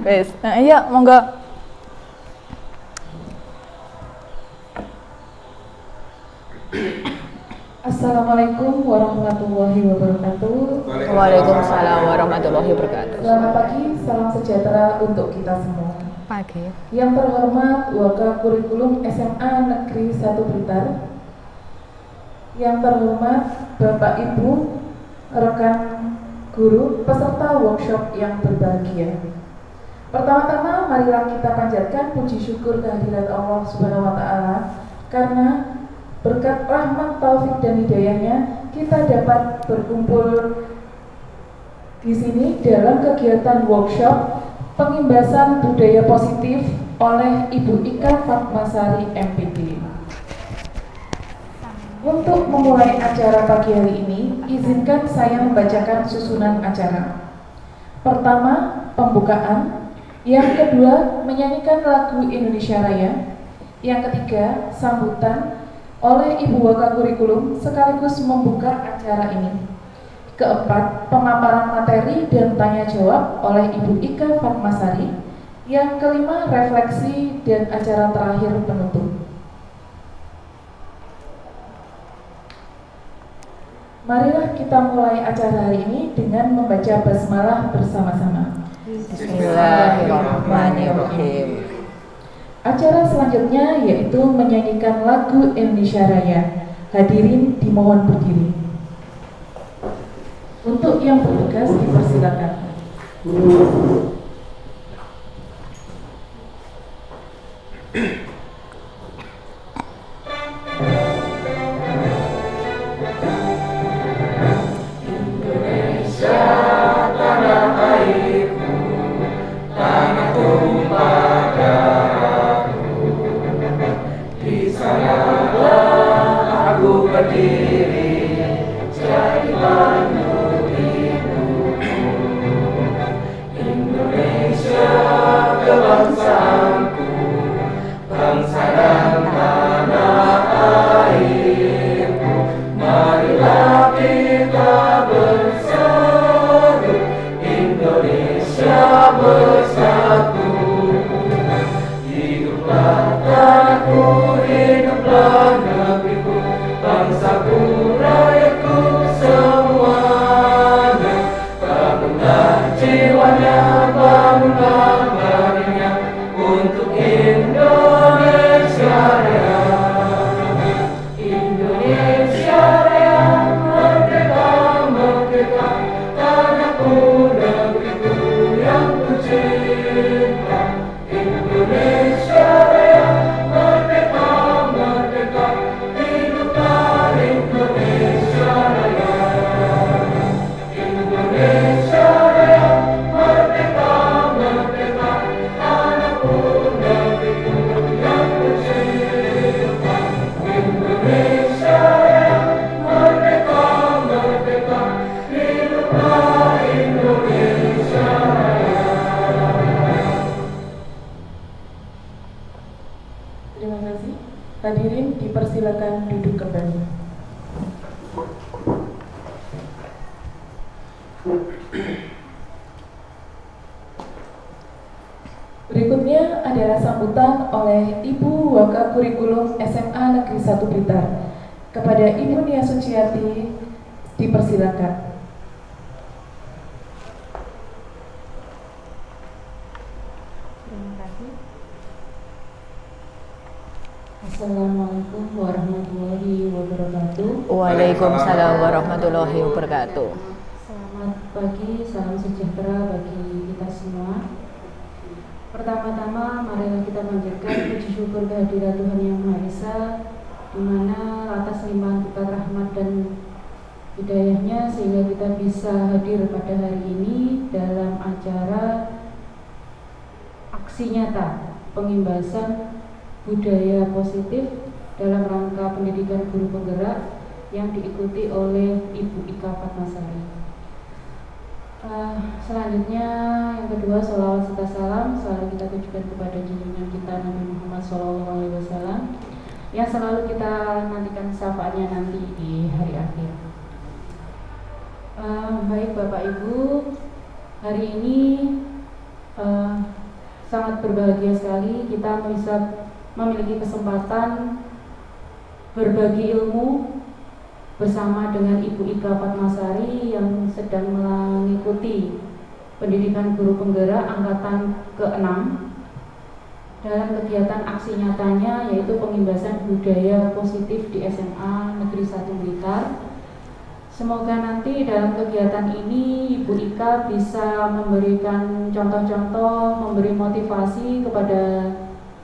Wes, iya monggo. Assalamualaikum warahmatullahi wabarakatuh. Waalaikumsalam warahmatullahi wabarakatuh. Selamat pagi, salam sejahtera untuk kita semua. Pagi. Yang terhormat Wakakurikulum SMA Negeri 1 Blitar. Yang terhormat Bapak Ibu, rekan guru, peserta workshop yang berbahagia. Pertama-tama marilah kita panjatkan puji syukur kehadirat Allah Subhanahu wa taala karena berkat rahmat, taufik dan hidayahnya kita dapat berkumpul di sini dalam kegiatan workshop pengimbasan budaya positif oleh Ibu Ika Fatmasari MPD. Untuk memulai acara pagi hari ini, izinkan saya membacakan susunan acara. Pertama, pembukaan. Yang kedua, menyanyikan lagu Indonesia Raya. Yang ketiga, sambutan oleh Ibu Wakakurikulum sekaligus membuka acara ini. Keempat, pemaparan materi dan tanya jawab oleh Ibu Ika Fatmasari. Yang kelima, refleksi dan acara terakhir penutup. Marilah kita mulai acara hari ini dengan membaca basmalah bersama-sama. Bismillahirrahmanirrahim. Acara selanjutnya yaitu menyanyikan lagu Indonesia Raya. Hadirin dimohon berdiri. Untuk yang bertugas dipersilakan. Hadirin dipersilakan duduk kembali. Berikutnya adalah sambutan oleh Ibu Wakakurikulum SMA Negeri 1 Blitar. Kepada Ibu Nia Suciati dipersilakan. Assalamualaikum warahmatullahi wabarakatuh. Waalaikumsalam warahmatullahi wabarakatuh. Selamat pagi, salam sejahtera bagi kita semua. Pertama-tama marilah kita panjatkan puji syukur kehadirat Tuhan Yang Maha Esa, di mana atas limpahan berkat rahmat dan hidayahnya sehingga kita bisa hadir pada hari ini dalam acara aksi nyata pengimbasan budaya positif dalam rangka pendidikan guru penggerak yang diikuti oleh Ibu Ika Fatmasari. Selanjutnya yang kedua, sholawat serta salam selalu kita tujukan kepada junjungan kita Nabi Muhammad SAW yang selalu kita nantikan syafaatnya nanti di hari akhir. Baik Bapak Ibu, hari ini sangat berbahagia sekali kita bisa memiliki kesempatan berbagi ilmu bersama dengan Ibu Ika Fatmasari yang sedang mengikuti pendidikan guru penggerak angkatan ke-6 dalam kegiatan aksi nyatanya yaitu pengimbasan budaya positif di SMA Negeri 1 Blitar. Semoga nanti dalam kegiatan ini Ibu Ika bisa memberikan contoh-contoh, memberi motivasi kepada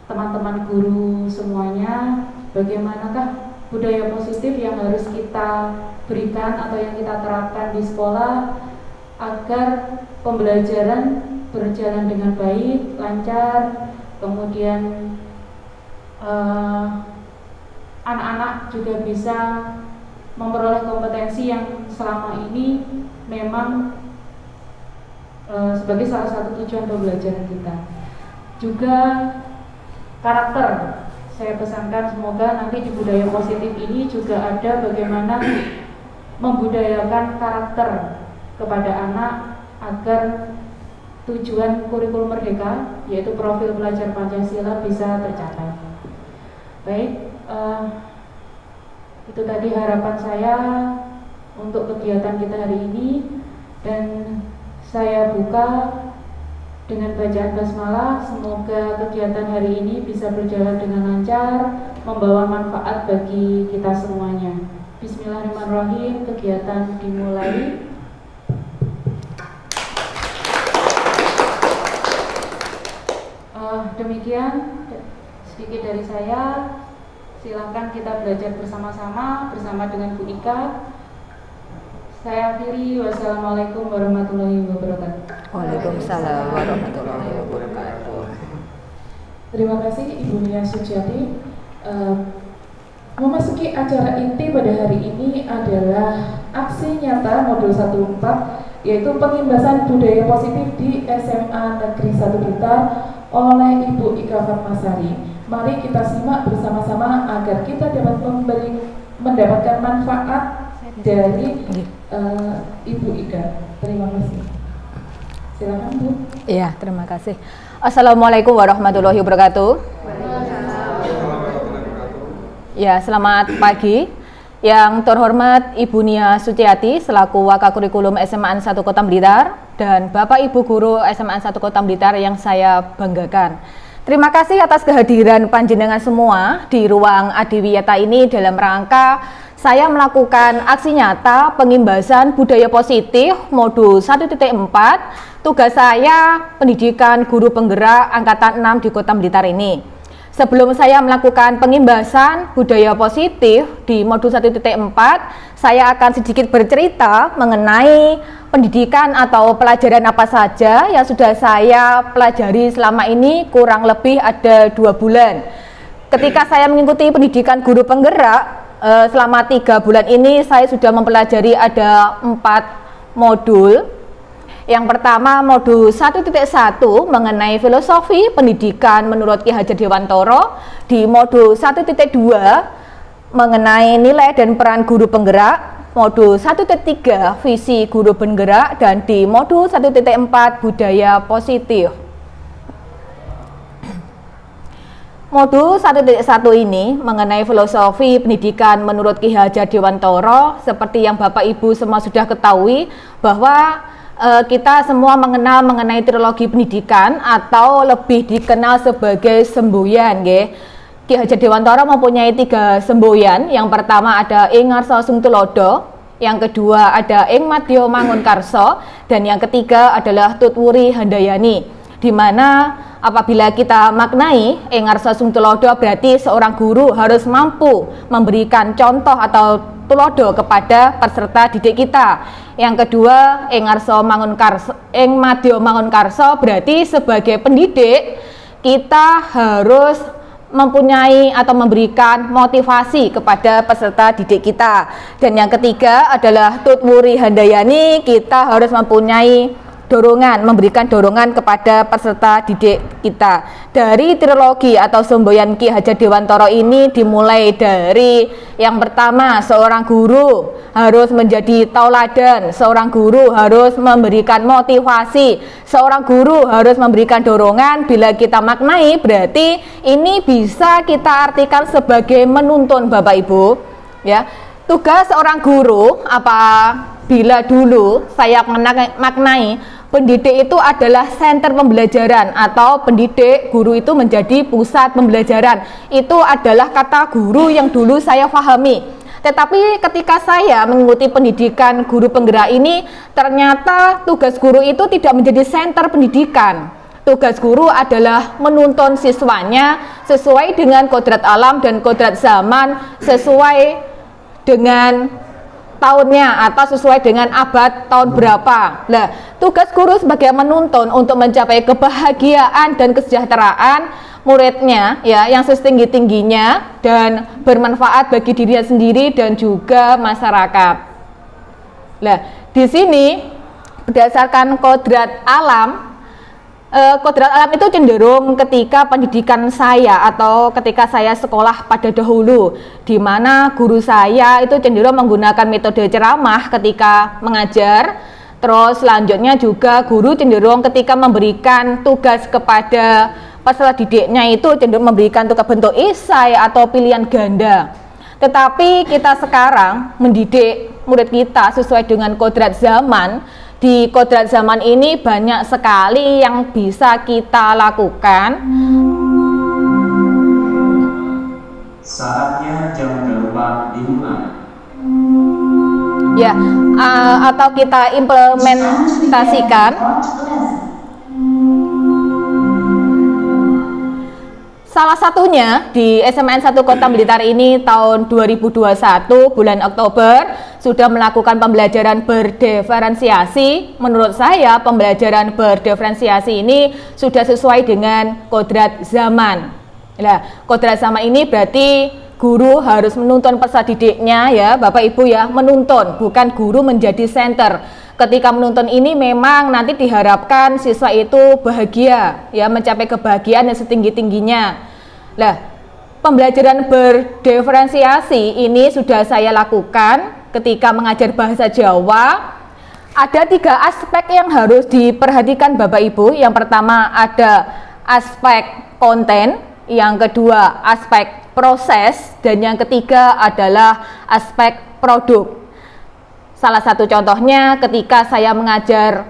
teman-teman guru semuanya, bagaimanakah budaya positif yang harus kita berikan atau yang kita terapkan di sekolah agar pembelajaran berjalan dengan baik, lancar, kemudian anak-anak juga bisa memperoleh kompetensi yang selama ini memang sebagai salah satu tujuan pembelajaran kita. Juga karakter, saya pesankan semoga nanti di budaya positif ini juga ada bagaimana membudayakan karakter kepada anak agar tujuan kurikulum merdeka yaitu profil pelajar Pancasila bisa tercapai. Baik, itu tadi harapan saya untuk kegiatan kita hari ini, dan saya buka dengan bacaan basmalah. Semoga kegiatan hari ini bisa berjalan dengan lancar, membawa manfaat bagi kita semuanya. Bismillahirrahmanirrahim, kegiatan dimulai. Demikian sedikit dari saya. Silakan kita belajar bersama-sama dengan Bu Ika. Saya akhiri. Wassalamualaikum warahmatullahi wabarakatuh. Waalaikumsalam warahmatullahi wabarakatuh. Terima kasih Ibu Nia Suciati. Memasuki acara inti pada hari ini adalah aksi nyata modul 14, yaitu pengimbasan budaya positif di SMA Negeri 1 Blitar oleh Ibu Ika Fatmasari. Mari kita simak bersama-sama agar kita dapat mendapatkan manfaat dari Ibu Ika. Terima kasih. Silakan Bu. Iya, terima kasih. Assalamualaikum warahmatullahi wabarakatuh. Ya, selamat pagi. Yang terhormat Ibu Nia Suciati selaku Wakakurikulum SMA 1 Kota Blitar dan Bapak Ibu Guru SMA 1 Kota Blitar yang saya banggakan. Terima kasih atas kehadiran panjenengan semua di ruang Adiwiyata ini dalam rangka saya melakukan aksi nyata pengimbasan budaya positif modul 1.4. Tugas saya pendidikan guru penggerak angkatan 6 di Kota Blitar ini. Sebelum saya melakukan pengimbasan budaya positif di modul 1.4, saya akan sedikit bercerita mengenai pendidikan atau pelajaran apa saja yang sudah saya pelajari selama ini, kurang lebih ada 2 bulan. Ketika saya mengikuti pendidikan guru penggerak, selama 3 bulan ini saya sudah mempelajari ada 4 modul. Yang pertama modul 1.1 mengenai filosofi pendidikan menurut Ki Hajar Dewantara, di modul 1.2 mengenai nilai dan peran guru penggerak, modul 1.3 visi guru penggerak, dan di modul 1.4 budaya positif. Modul 1.1 ini mengenai filosofi pendidikan menurut Ki Hajar Dewantara. Seperti yang Bapak Ibu semua sudah ketahui bahwa kita semua mengenal mengenai trilogi pendidikan atau lebih dikenal sebagai semboyan, nggih. Ki Hajar Dewantara mempunyai 3 semboyan. Yang pertama ada Ing Ngarsa Sung Tulodo, yang kedua ada Ing Madya Mangun Karsa, dan yang ketiga adalah Tutwuri Handayani. Di mana apabila kita maknai Ing Ngarsa Sung Tulodo berarti seorang guru harus mampu memberikan contoh atau tulodo kepada peserta didik kita. Yang kedua, Ing Madya Mangun Karsa berarti sebagai pendidik kita harus mempunyai atau memberikan motivasi kepada peserta didik kita. Dan yang ketiga adalah Tutwuri Handayani, kita harus mempunyai dorongan, memberikan dorongan kepada peserta didik kita. Dari trilogi atau semboyan Ki Hajar Dewantara ini dimulai dari yang pertama, seorang guru harus menjadi tauladan, seorang guru harus memberikan motivasi, seorang guru harus memberikan dorongan. Bila kita maknai, berarti ini bisa kita artikan sebagai menuntun, Bapak Ibu. Ya, tugas seorang guru apabila dulu saya maknai pendidik itu adalah senter pembelajaran atau pendidik guru itu menjadi pusat pembelajaran. Itu adalah kata guru yang dulu saya pahami. Tetapi ketika saya mengikuti pendidikan guru penggerak ini, ternyata tugas guru itu tidak menjadi senter pendidikan. Tugas guru adalah menuntun siswanya sesuai dengan kodrat alam dan kodrat zaman, sesuai dengan tahunnya atau sesuai dengan abad tahun berapa. Nah, tugas guru sebagai menuntun untuk mencapai kebahagiaan dan kesejahteraan muridnya ya, yang setinggi-tingginya dan bermanfaat bagi dirinya sendiri dan juga masyarakat. Nah, di sini berdasarkan kodrat alam, kodrat alam itu cenderung ketika pendidikan saya atau ketika saya sekolah pada dahulu, di mana guru saya itu cenderung menggunakan metode ceramah ketika mengajar. Terus selanjutnya juga guru cenderung ketika memberikan tugas kepada peserta didiknya itu cenderung memberikan tugas bentuk esai atau pilihan ganda. Tetapi kita sekarang mendidik murid kita sesuai dengan kodrat zaman. Di kodrat zaman ini banyak sekali yang bisa kita lakukan. Saatnya jam darurat dimulai. Ya, atau kita implementasikan. Salah satunya di SMAN 1 Kota Blitar ini tahun 2021 bulan Oktober sudah melakukan pembelajaran berdiferensiasi. Menurut saya pembelajaran berdiferensiasi ini sudah sesuai dengan kodrat zaman. Nah, kodrat zaman ini berarti guru harus menuntun peserta didiknya ya, Bapak Ibu ya, menuntun, bukan guru menjadi center. Ketika menuntun ini memang nanti diharapkan siswa itu bahagia ya, mencapai kebahagiaan yang setinggi-tingginya. Nah, pembelajaran berdiferensiasi ini sudah saya lakukan ketika mengajar bahasa Jawa. Ada 3 aspek yang harus diperhatikan Bapak Ibu. Yang pertama ada aspek konten, yang kedua aspek proses, dan yang ketiga adalah aspek produk. Salah satu contohnya ketika saya mengajar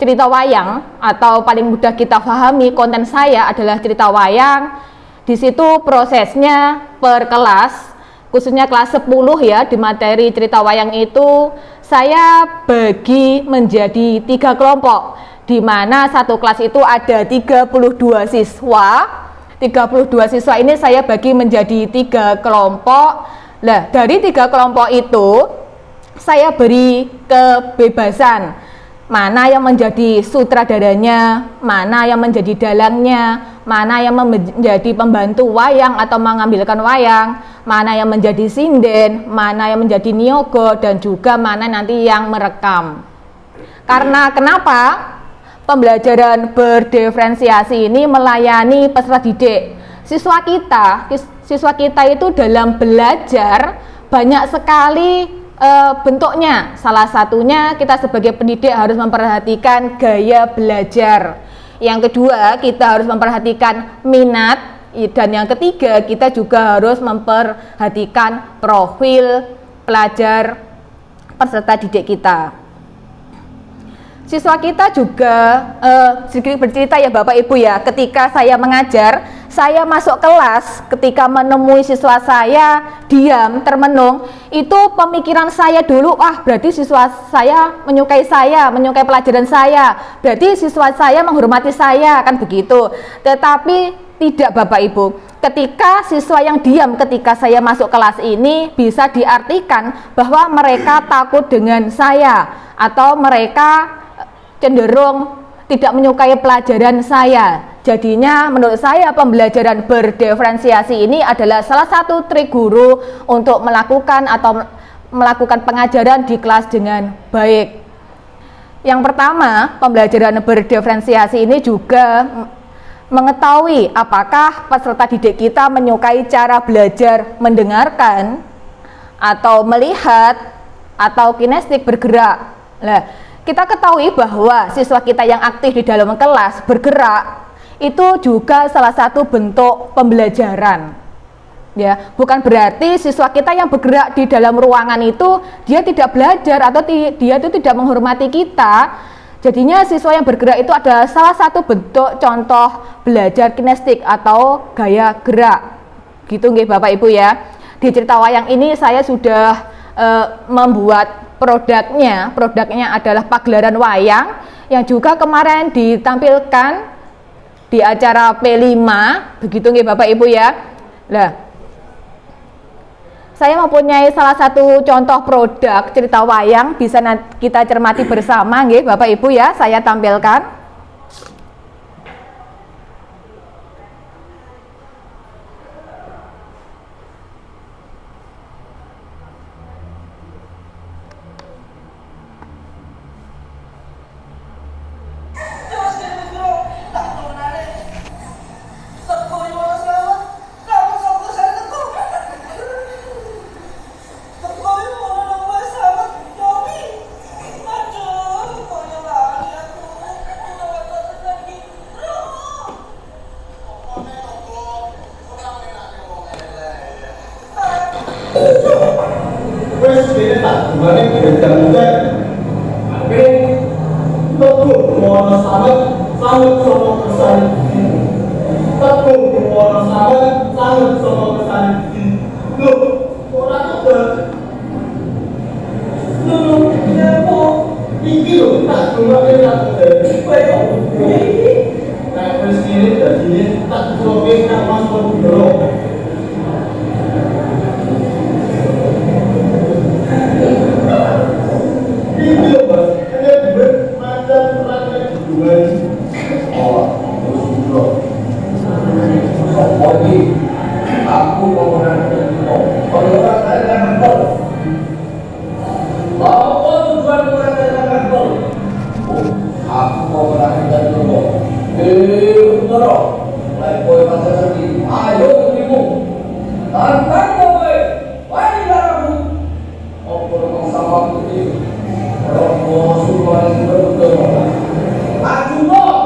cerita wayang, atau paling mudah kita pahami konten saya adalah cerita wayang. Di situ prosesnya per kelas, khususnya kelas 10 ya, di materi cerita wayang itu saya bagi menjadi 3 kelompok, di mana satu kelas itu ada 32 siswa. 32 siswa ini saya bagi menjadi 3 kelompok. Nah, dari 3 kelompok itu saya beri kebebasan, mana yang menjadi sutradaranya, mana yang menjadi dalangnya, mana yang menjadi pembantu wayang atau mengambilkan wayang, mana yang menjadi sinden, mana yang menjadi niyogo, dan juga mana nanti yang merekam. Karena kenapa? Pembelajaran berdiferensiasi ini melayani peserta didik. Siswa kita itu dalam belajar banyak sekali bentuknya. Salah satunya kita sebagai pendidik harus memperhatikan gaya belajar. Yang kedua, kita harus memperhatikan minat, dan yang ketiga kita juga harus memperhatikan profil pelajar peserta didik kita. Siswa kita juga sedikit bercerita ya Bapak Ibu ya, ketika saya mengajar, saya masuk kelas, ketika menemui siswa saya diam, termenung, itu pemikiran saya dulu, berarti siswa saya, menyukai pelajaran saya, berarti siswa saya menghormati saya, kan begitu. Tetapi tidak Bapak Ibu, ketika siswa yang diam ketika saya masuk kelas ini bisa diartikan bahwa mereka takut dengan saya, atau mereka cenderung tidak menyukai pelajaran saya. Jadinya menurut saya pembelajaran berdiferensiasi ini adalah salah satu trik guru untuk melakukan pengajaran di kelas dengan baik. Yang pertama, pembelajaran berdiferensiasi ini juga mengetahui apakah peserta didik kita menyukai cara belajar mendengarkan atau melihat atau kinestik bergerak. Nah, kita ketahui bahwa siswa kita yang aktif di dalam kelas bergerak itu juga salah satu bentuk pembelajaran. Ya, bukan berarti siswa kita yang bergerak di dalam ruangan itu dia tidak belajar atau dia itu tidak menghormati kita. Jadinya siswa yang bergerak itu adalah salah satu bentuk contoh belajar kinestik atau gaya gerak. Gitu nggih Bapak Ibu ya. Di cerita wayang ini saya sudah membuat produknya. Produknya adalah pagelaran wayang yang juga kemarin ditampilkan di acara P5. Begitu nggih Bapak Ibu ya. Nah, saya mempunyai salah satu contoh produk cerita wayang, bisa kita cermati bersama nggih Bapak Ibu ya, saya tampilkan. Wes dene tak gimana gedang-gedang. Akhirnya tepuk mono sanget sama kesan. Tepuk mono sanget sama kesan. Loh, ora kok. Loh, nemu iki lho tak gimana tak gedhe. Kowe kok iki. Nek wis kene dadi tak coba nang Mas Bro. Aku mau menang kalau saya jangan gol. Apa tujuan orang jangan gol? Aku mau menang gol. Betul. Baik boy pasal sedih. Ayo ibu. Tantang boy. Wahai darahmu. Apa yang sama putih? Romo suruhan betul. Aku mau.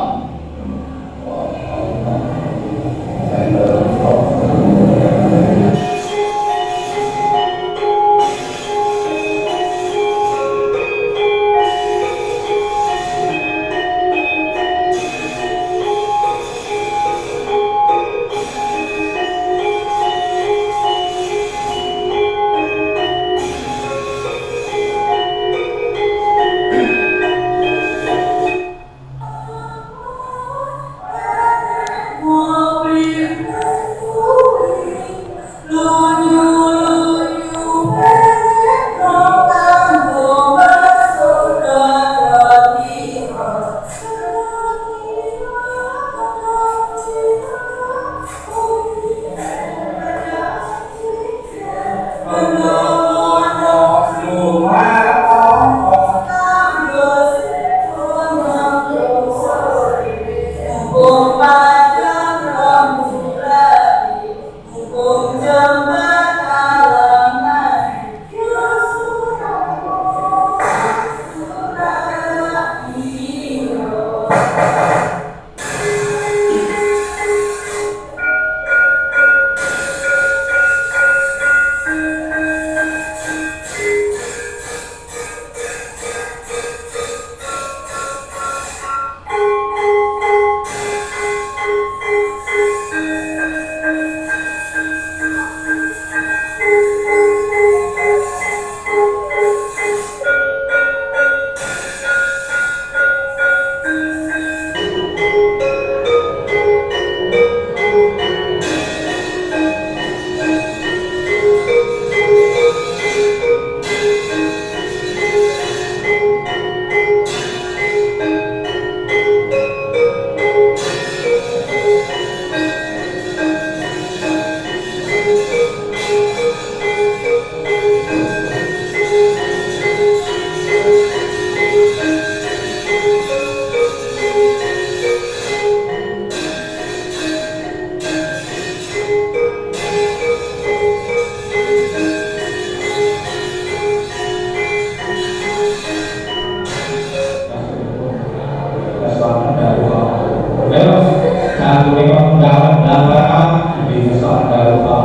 Satu ekor dalam belakang bisa ada lupa.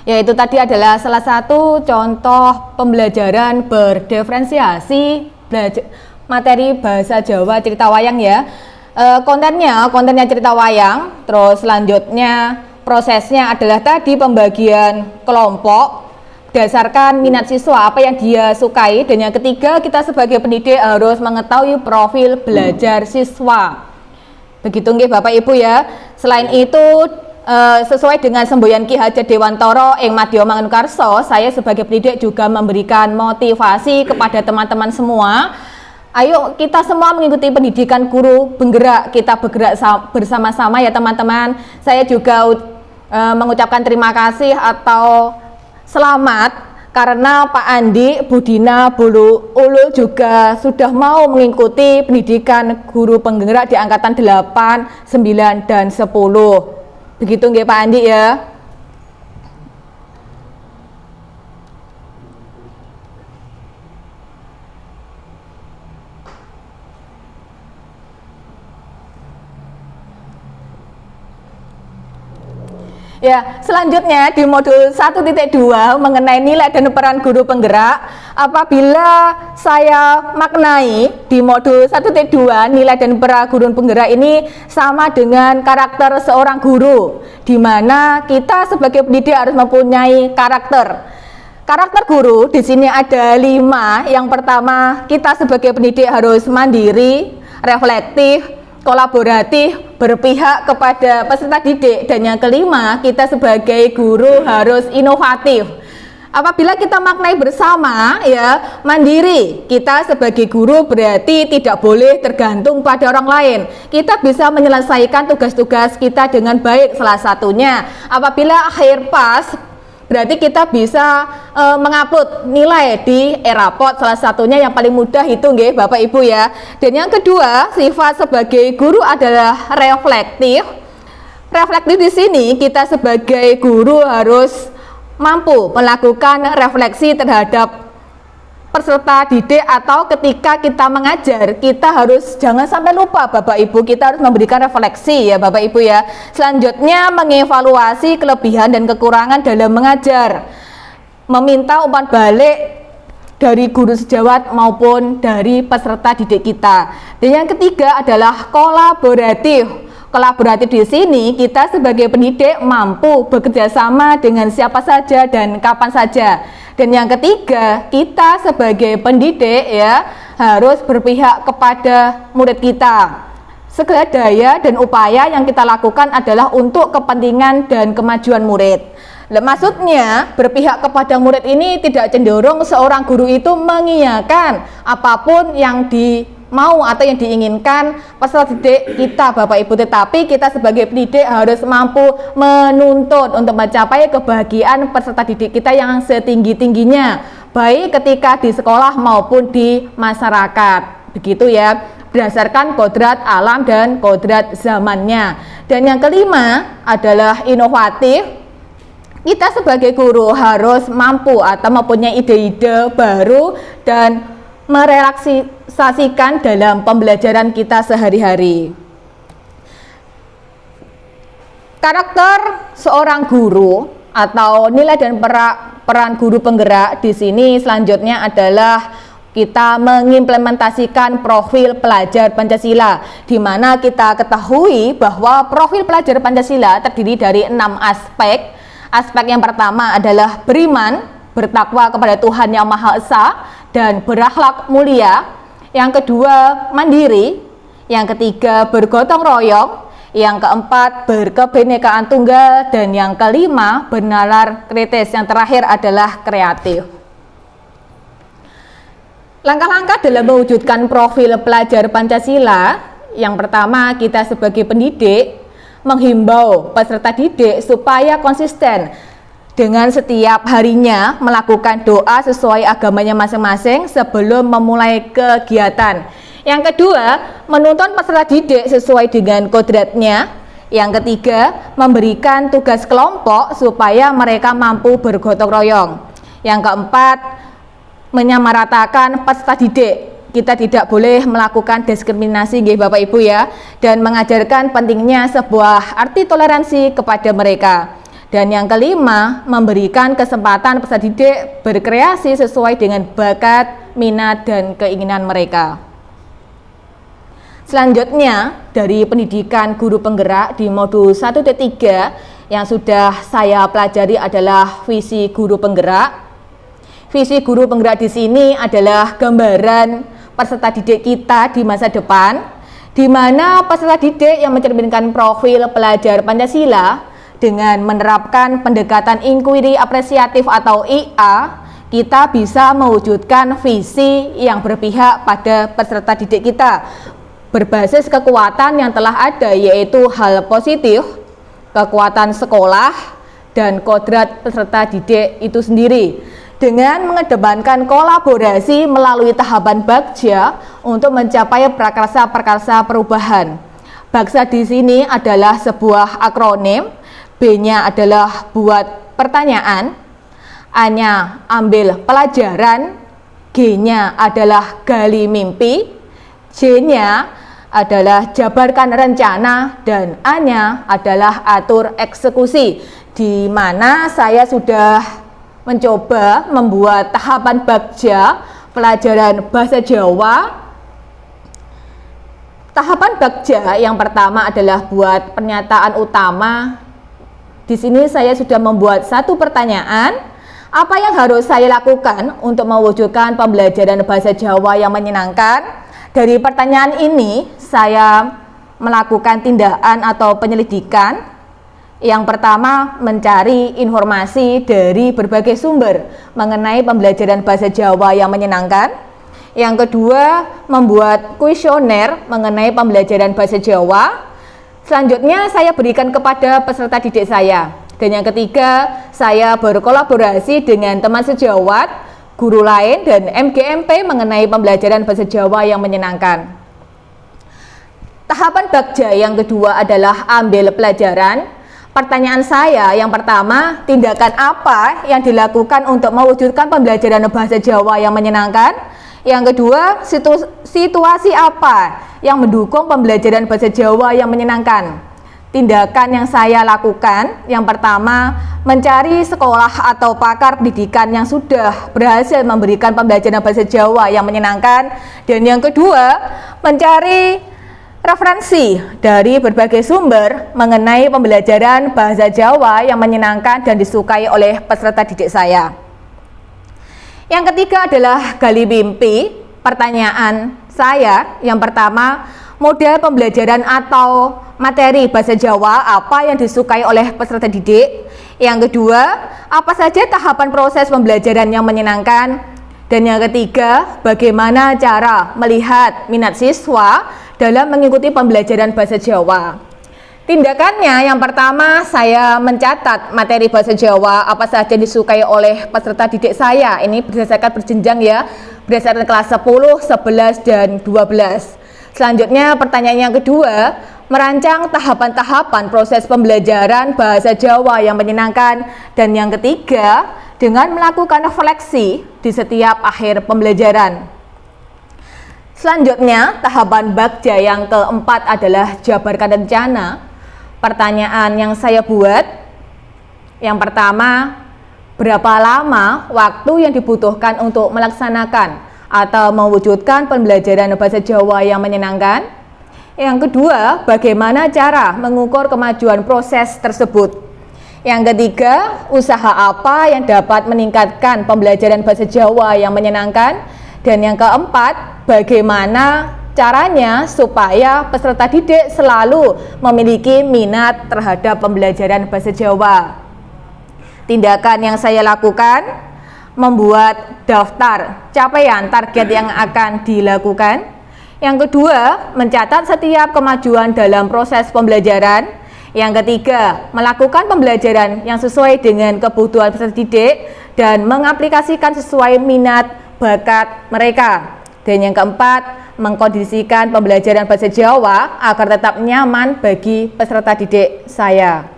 Ya, itu tadi adalah salah satu contoh pembelajaran berdiferensiasi materi bahasa Jawa cerita wayang ya. Kontennya cerita wayang, terus selanjutnya prosesnya adalah tadi pembagian kelompok berdasarkan minat siswa apa yang dia sukai, dan yang ketiga kita sebagai pendidik harus mengetahui profil belajar siswa. Begitu nggih Bapak Ibu ya. Selain itu sesuai dengan semboyan Ki Hajat Dewantara ing Madya Mangunkarsa, saya sebagai pendidik juga memberikan motivasi kepada teman-teman semua. Ayo kita semua mengikuti pendidikan guru penggerak, kita bergerak bersama-sama ya teman-teman. Saya juga mengucapkan terima kasih atau selamat karena Pak Andi, Budina, Bulu Ulul juga sudah mau mengikuti pendidikan guru penggerak di angkatan 8, 9, dan 10. Begitu nggih Pak Andi ya. Ya, selanjutnya di modul 1.2 mengenai nilai dan peran guru penggerak. Apabila saya maknai di modul 1.2 nilai dan peran guru penggerak ini sama dengan karakter seorang guru, di mana kita sebagai pendidik harus mempunyai karakter. Karakter guru di sini ada 5. Yang pertama, kita sebagai pendidik harus mandiri, reflektif, kolaboratif, berpihak kepada peserta didik, dan yang kelima, kita sebagai guru harus inovatif. Apabila kita maknai bersama ya, mandiri, kita sebagai guru berarti tidak boleh tergantung pada orang lain. Kita bisa menyelesaikan tugas-tugas kita dengan baik. Salah satunya apabila akhir pas, berarti kita bisa mengupload nilai di e-raport. Salah satunya yang paling mudah itu nggih Bapak Ibu ya. Dan yang kedua, sifat sebagai guru adalah reflektif. Reflektif di sini kita sebagai guru harus mampu melakukan refleksi terhadap peserta didik, atau ketika kita mengajar kita harus jangan sampai lupa Bapak Ibu, kita harus memberikan refleksi ya Bapak Ibu ya. Selanjutnya mengevaluasi kelebihan dan kekurangan dalam mengajar, meminta umpan balik dari guru sejawat maupun dari peserta didik kita. Dan yang ketiga adalah kolaboratif. Kolaboratif di sini kita sebagai pendidik mampu bekerja sama dengan siapa saja dan kapan saja. Dan yang ketiga, kita sebagai pendidik ya harus berpihak kepada murid kita. Segala daya dan upaya yang kita lakukan adalah untuk kepentingan dan kemajuan murid. Maksudnya berpihak kepada murid ini tidak cenderung seorang guru itu mengiyakan apapun yang mau atau yang diinginkan peserta didik kita Bapak Ibu, tetapi kita sebagai pendidik harus mampu menuntut untuk mencapai kebahagiaan peserta didik kita yang setinggi-tingginya, baik ketika di sekolah maupun di masyarakat. Begitu ya, berdasarkan kodrat alam dan kodrat zamannya. Dan yang kelima adalah inovatif. Kita sebagai guru harus mampu atau mempunyai ide-ide baru dan merelaksasikan dalam pembelajaran kita sehari-hari. Karakter seorang guru atau nilai dan peran guru penggerak di sini selanjutnya adalah kita mengimplementasikan profil pelajar Pancasila, di mana kita ketahui bahwa profil pelajar Pancasila terdiri dari 6 aspek. Aspek yang pertama adalah beriman, bertakwa kepada Tuhan Yang Maha Esa, dan berakhlak mulia. Yang kedua, mandiri. Yang ketiga, bergotong royong. Yang keempat, berkebinekaan tunggal. Dan yang kelima, bernalar kritis. Yang terakhir adalah kreatif. Langkah-langkah dalam mewujudkan profil pelajar Pancasila. Yang pertama, kita sebagai pendidik menghimbau peserta didik supaya konsisten dengan setiap harinya melakukan doa sesuai agamanya masing-masing sebelum memulai kegiatan. Yang kedua, menuntun peserta didik sesuai dengan kodratnya. Yang ketiga, memberikan tugas kelompok supaya mereka mampu bergotong royong. Yang keempat, menyamaratakan peserta didik. Kita tidak boleh melakukan diskriminasi nggih Bapak Ibu ya, dan mengajarkan pentingnya sebuah arti toleransi kepada mereka. Dan yang kelima, memberikan kesempatan peserta didik berkreasi sesuai dengan bakat, minat, dan keinginan mereka. Selanjutnya, dari pendidikan guru penggerak di modul 1.3 yang sudah saya pelajari adalah visi guru penggerak. Visi guru penggerak di sini adalah gambaran peserta didik kita di masa depan, di mana peserta didik yang mencerminkan profil pelajar Pancasila dengan menerapkan pendekatan inquiry apresiatif atau IA, kita bisa mewujudkan visi yang berpihak pada peserta didik kita berbasis kekuatan yang telah ada, yaitu hal positif, kekuatan sekolah, dan kodrat peserta didik itu sendiri, dengan mengedepankan kolaborasi melalui tahapan Bagja untuk mencapai prakarsa-prakarsa perubahan. Bagja di sini adalah sebuah akronim, B-nya adalah buat pertanyaan, A-nya ambil pelajaran, G-nya adalah gali mimpi, J-nya adalah jabarkan rencana, dan A-nya adalah atur eksekusi, di mana saya sudah mencoba membuat tahapan Bagja pelajaran bahasa Jawa. Tahapan Bagja yang pertama adalah buat pernyataan utama. Di sini saya sudah membuat satu pertanyaan, apa yang harus saya lakukan untuk mewujudkan pembelajaran bahasa Jawa yang menyenangkan? Dari pertanyaan ini saya melakukan tindakan atau penyelidikan. Yang pertama, mencari informasi dari berbagai sumber mengenai pembelajaran bahasa Jawa yang menyenangkan. Yang kedua, membuat kuesioner mengenai pembelajaran bahasa Jawa. Selanjutnya, saya berikan kepada peserta didik saya. Dan yang ketiga, saya berkolaborasi dengan teman sejawat, guru lain, dan MGMP mengenai pembelajaran bahasa Jawa yang menyenangkan. Tahapan Bagja yang kedua adalah ambil pelajaran. Pertanyaan saya yang pertama, tindakan apa yang dilakukan untuk mewujudkan pembelajaran bahasa Jawa yang menyenangkan? Yang kedua, situasi apa yang mendukung pembelajaran bahasa Jawa yang menyenangkan? Tindakan yang saya lakukan, yang pertama, mencari sekolah atau pakar pendidikan yang sudah berhasil memberikan pembelajaran bahasa Jawa yang menyenangkan. Dan yang kedua, mencari referensi dari berbagai sumber mengenai pembelajaran bahasa Jawa yang menyenangkan dan disukai oleh peserta didik saya. Yang ketiga adalah gali mimpi. Pertanyaan saya yang pertama, model pembelajaran atau materi bahasa Jawa apa yang disukai oleh peserta didik? Yang kedua, apa saja tahapan proses pembelajaran yang menyenangkan? Dan yang ketiga, bagaimana cara melihat minat siswa dalam mengikuti pembelajaran bahasa Jawa? Tindakannya yang pertama, saya mencatat materi bahasa Jawa apa saja disukai oleh peserta didik saya. Ini berdasarkan berjenjang ya, berdasarkan kelas 10, 11, dan 12. Selanjutnya pertanyaan yang kedua, merancang tahapan-tahapan proses pembelajaran bahasa Jawa yang menyenangkan. Dan yang ketiga, dengan melakukan refleksi di setiap akhir pembelajaran. Selanjutnya, tahapan Bagja yang keempat adalah jabarkan rencana. Pertanyaan yang saya buat, yang pertama, berapa lama waktu yang dibutuhkan untuk melaksanakan atau mewujudkan pembelajaran bahasa Jawa yang menyenangkan? Yang kedua, bagaimana cara mengukur kemajuan proses tersebut? Yang ketiga, usaha apa yang dapat meningkatkan pembelajaran bahasa Jawa yang menyenangkan? Dan yang keempat, bagaimana caranya supaya peserta didik selalu memiliki minat terhadap pembelajaran bahasa Jawa? Tindakan yang saya lakukan, membuat daftar capaian target yang akan dilakukan. Yang kedua, mencatat setiap kemajuan dalam proses pembelajaran. Yang ketiga, melakukan pembelajaran yang sesuai dengan kebutuhan peserta didik dan mengaplikasikan sesuai minat bakat mereka. Dan yang keempat, mengkondisikan pembelajaran bahasa Jawa agar tetap nyaman bagi peserta didik saya.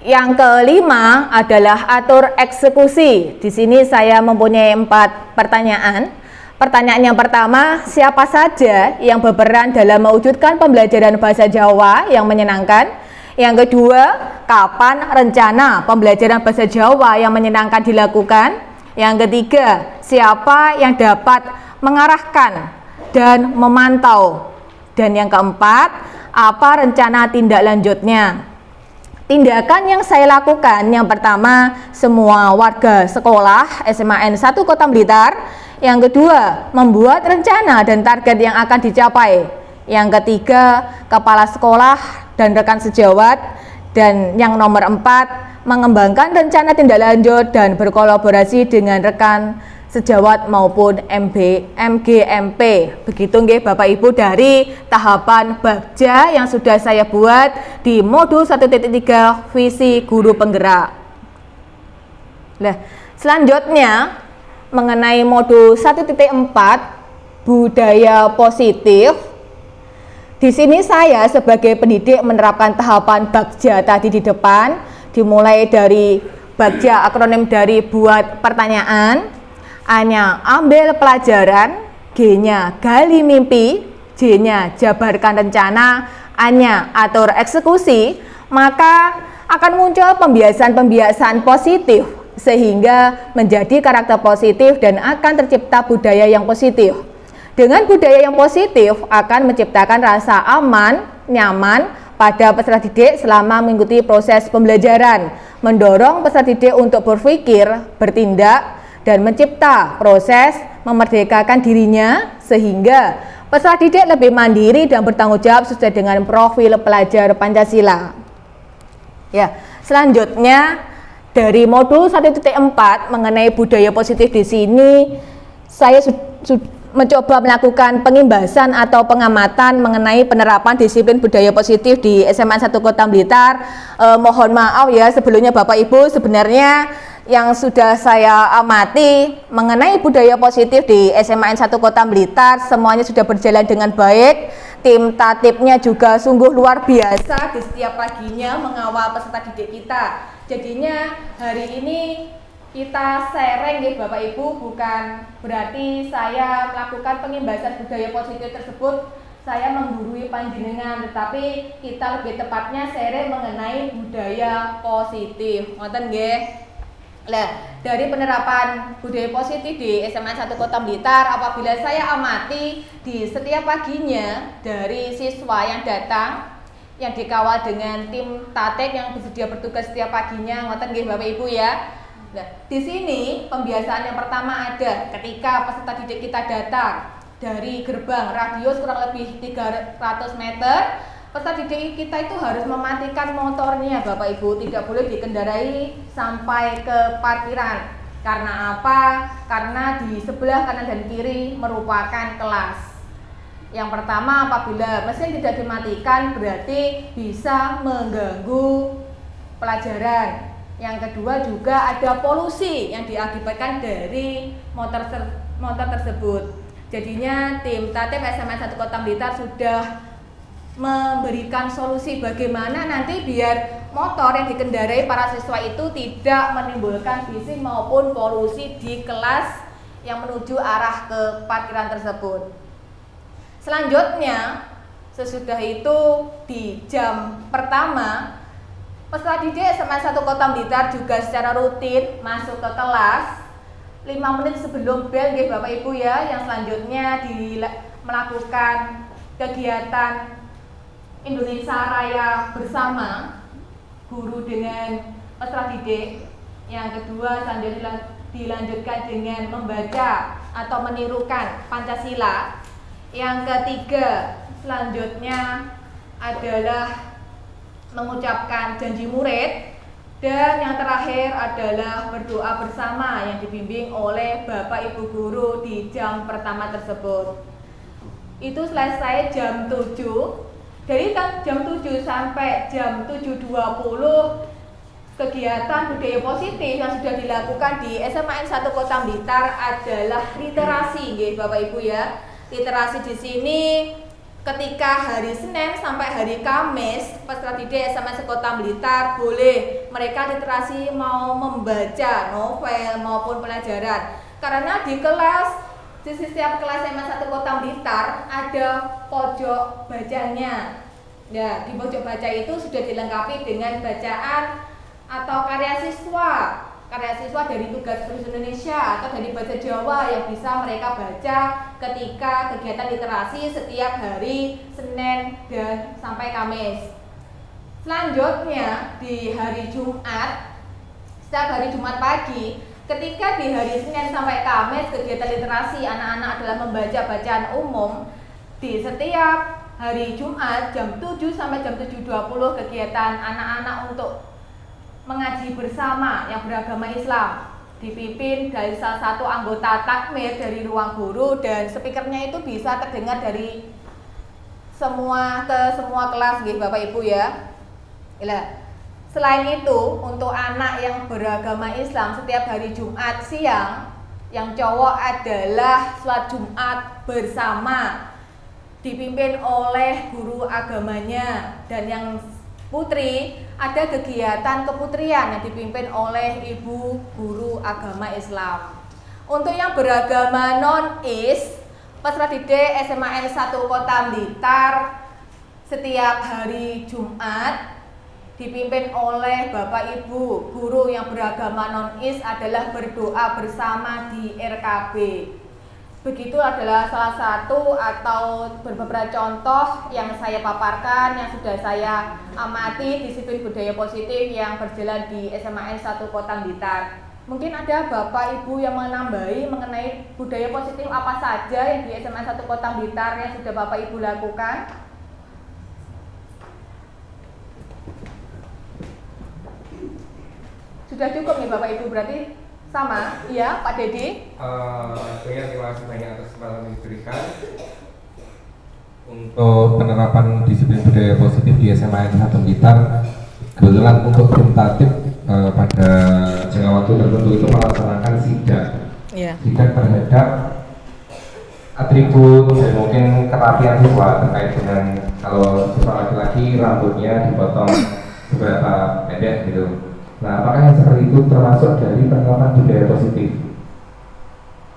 Yang kelima adalah atur eksekusi. Di sini saya mempunyai 4 pertanyaan. Pertanyaan yang pertama, siapa saja yang berperan dalam mewujudkan pembelajaran bahasa Jawa yang menyenangkan? Yang kedua, kapan rencana pembelajaran bahasa Jawa yang menyenangkan dilakukan? Yang ketiga, siapa yang dapat mengarahkan dan memantau? Dan yang keempat, apa rencana tindak lanjutnya? Tindakan yang saya lakukan, yang pertama, semua warga sekolah SMAN 1 Kota Blitar. Yang kedua, membuat rencana dan target yang akan dicapai. Yang ketiga, kepala sekolah dan rekan sejawat. Dan yang nomor 4, mengembangkan rencana tindak lanjut dan berkolaborasi dengan rekan sejawat maupun MGMP. Begitu nggih Bapak Ibu dari tahapan Bagja yang sudah saya buat di modul 1.3 visi guru penggerak. Nah, selanjutnya mengenai modul 1.4 budaya positif. Di sini saya sebagai pendidik menerapkan tahapan Bagja tadi di depan, dimulai dari Bagja akronim dari buat pertanyaan, A-nya ambil pelajaran, G-nya gali mimpi, J-nya jabarkan rencana, A-nya atur eksekusi, maka akan muncul pembiasaan-pembiasaan positif sehingga menjadi karakter positif dan akan tercipta budaya yang positif. Dengan budaya yang positif akan menciptakan rasa aman, nyaman pada peserta didik selama mengikuti proses pembelajaran, mendorong peserta didik untuk berpikir, bertindak, dan mencipta proses memerdekakan dirinya sehingga peserta didik lebih mandiri dan bertanggung jawab sesuai dengan profil pelajar Pancasila. Ya, selanjutnya dari modul 1.4 mengenai budaya positif di sini saya mencoba melakukan pengimbasan atau pengamatan mengenai penerapan disiplin budaya positif di SMA 1 Kota Blitar. Mohon maaf ya sebelumnya Bapak Ibu, sebenarnya yang sudah saya amati mengenai budaya positif di SMA 1 Kota Blitar semuanya sudah berjalan dengan baik. Tim tatipnya juga sungguh luar biasa di setiap paginya mengawal peserta didik kita. Jadinya hari ini kita sharing ya Bapak Ibu, bukan berarti saya melakukan pengimbasan budaya positif tersebut saya menggurui panjenengan, tetapi kita lebih tepatnya sharing mengenai budaya positif. Ngoten nggih. Nah, dari penerapan budaya positif di SMA 1 Kota Blitar, apabila saya amati di setiap paginya dari siswa yang datang yang dikawal dengan tim tatik yang bersedia bertugas setiap paginya, ngoten nggih Bapak Ibu ya. Nah, di sini pembiasaan yang pertama ada ketika peserta didik kita datang dari gerbang radius kurang lebih 300 meter, peserta didik kita itu harus mematikan motornya Bapak Ibu, tidak boleh dikendarai sampai ke parkiran. Karena apa? Karena di sebelah kanan dan kiri merupakan kelas. Yang pertama, apabila mesin tidak dimatikan berarti bisa mengganggu pelajaran. Yang kedua juga ada polusi yang diakibatkan dari motor tersebut. Jadinya tim tatip SMA 1 Kota Blitar sudah memberikan solusi bagaimana nanti biar motor yang dikendarai para siswa itu tidak menimbulkan bising maupun polusi di kelas yang menuju arah ke parkiran tersebut. Selanjutnya, sesudah itu di jam pertama peserta didik SMA 1 Kota Blitar juga secara rutin masuk ke kelas 5 menit sebelum bel nggih Bapak Ibu ya. Yang selanjutnya melakukan kegiatan Indonesia Raya bersama guru dengan peserta didik. Yang kedua selanjutnya dilanjutkan dengan membaca atau menirukan Pancasila. Yang ketiga selanjutnya adalah mengucapkan janji murid, dan yang terakhir adalah berdoa bersama yang dibimbing oleh Bapak Ibu guru di jam pertama tersebut. Itu selesai jam 7. Dari jam 7 sampai jam 7.20 kegiatan budaya positif yang sudah dilakukan di SMA N1 Kota Blitar adalah literasi, nggih Bapak Ibu ya. Literasi di sini ketika hari Senin sampai hari Kamis peserta didik SMA Kota Blitar boleh mereka literasi mau membaca novel maupun pelajaran. Karena di setiap kelas SMA 1 Kota Blitar ada pojok bacanya. Ya, di pojok baca itu sudah dilengkapi dengan bacaan atau karya siswa dari tugas tulis Indonesia atau dari bahasa Jawa yang bisa mereka baca ketika kegiatan literasi setiap hari Senin dan sampai Kamis. Selanjutnya di hari Jumat, setiap hari Jumat pagi, ketika di hari Senin sampai Kamis kegiatan literasi anak-anak adalah membaca bacaan umum, di setiap hari Jumat jam 7 sampai jam 7.20 kegiatan anak-anak untuk mengaji bersama yang beragama Islam dipimpin dari salah satu anggota takmir dari ruang guru, dan speakernya itu bisa terdengar dari semua kelas nggih Bapak Ibu ya. Selain itu untuk anak yang beragama Islam setiap hari Jumat siang yang cowok adalah sholat Jumat bersama dipimpin oleh guru agamanya, dan yang putri ada kegiatan keputrian yang dipimpin oleh ibu guru agama Islam. Untuk yang beragama non-Is, peserta didik SMA N1 Kota Blitar setiap hari Jumat dipimpin oleh Bapak Ibu guru yang beragama non-Is adalah berdoa bersama di RKB. Begitu adalah salah satu atau beberapa contoh yang saya paparkan, yang sudah saya amati disiplin budaya positif yang berjalan di SMA N1 Kota Blitar. Mungkin ada Bapak Ibu yang menambahi mengenai budaya positif apa saja yang di SMA 1 Kota Blitar yang sudah Bapak Ibu lakukan? Sudah cukup nih Bapak Ibu, berarti sama, iya Pak Dedi? Terima kasih banyak atas kesempatan yang diberikan. Untuk penerapan disiplin budaya positif di SMA N1 Blitar, kebetulan untuk tim tatip pada jangka waktu tertentu itu melaksanakan sidak. Sidak terhadap atribut dan mungkin kerapian siswa terkait dengan kalau siswa laki-laki rambutnya dipotong seberapa pendek gitu. Nah, apakah yang seperti itu termasuk dari penerapan budaya positif?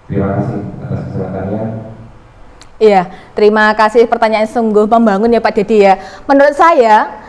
Terima kasih atas kesempatannya. Iya, terima kasih, pertanyaan sungguh membangun ya Pak Dedi ya. Menurut saya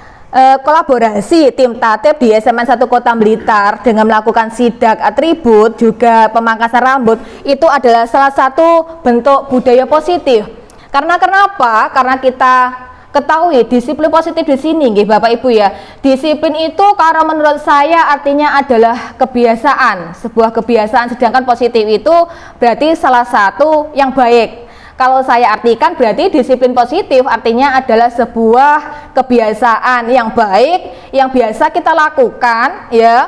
kolaborasi tim tatip di SMA 1 Kota Blitar dengan melakukan sidak atribut juga pemangkasan rambut itu adalah salah satu bentuk budaya positif. Karena kenapa? Karena kita ketahui disiplin positif di sini nggih Bapak Ibu ya. Disiplin itu karena menurut saya artinya adalah kebiasaan, sebuah kebiasaan, sedangkan positif itu berarti salah satu yang baik. Kalau saya artikan berarti disiplin positif artinya adalah sebuah kebiasaan yang baik yang biasa kita lakukan ya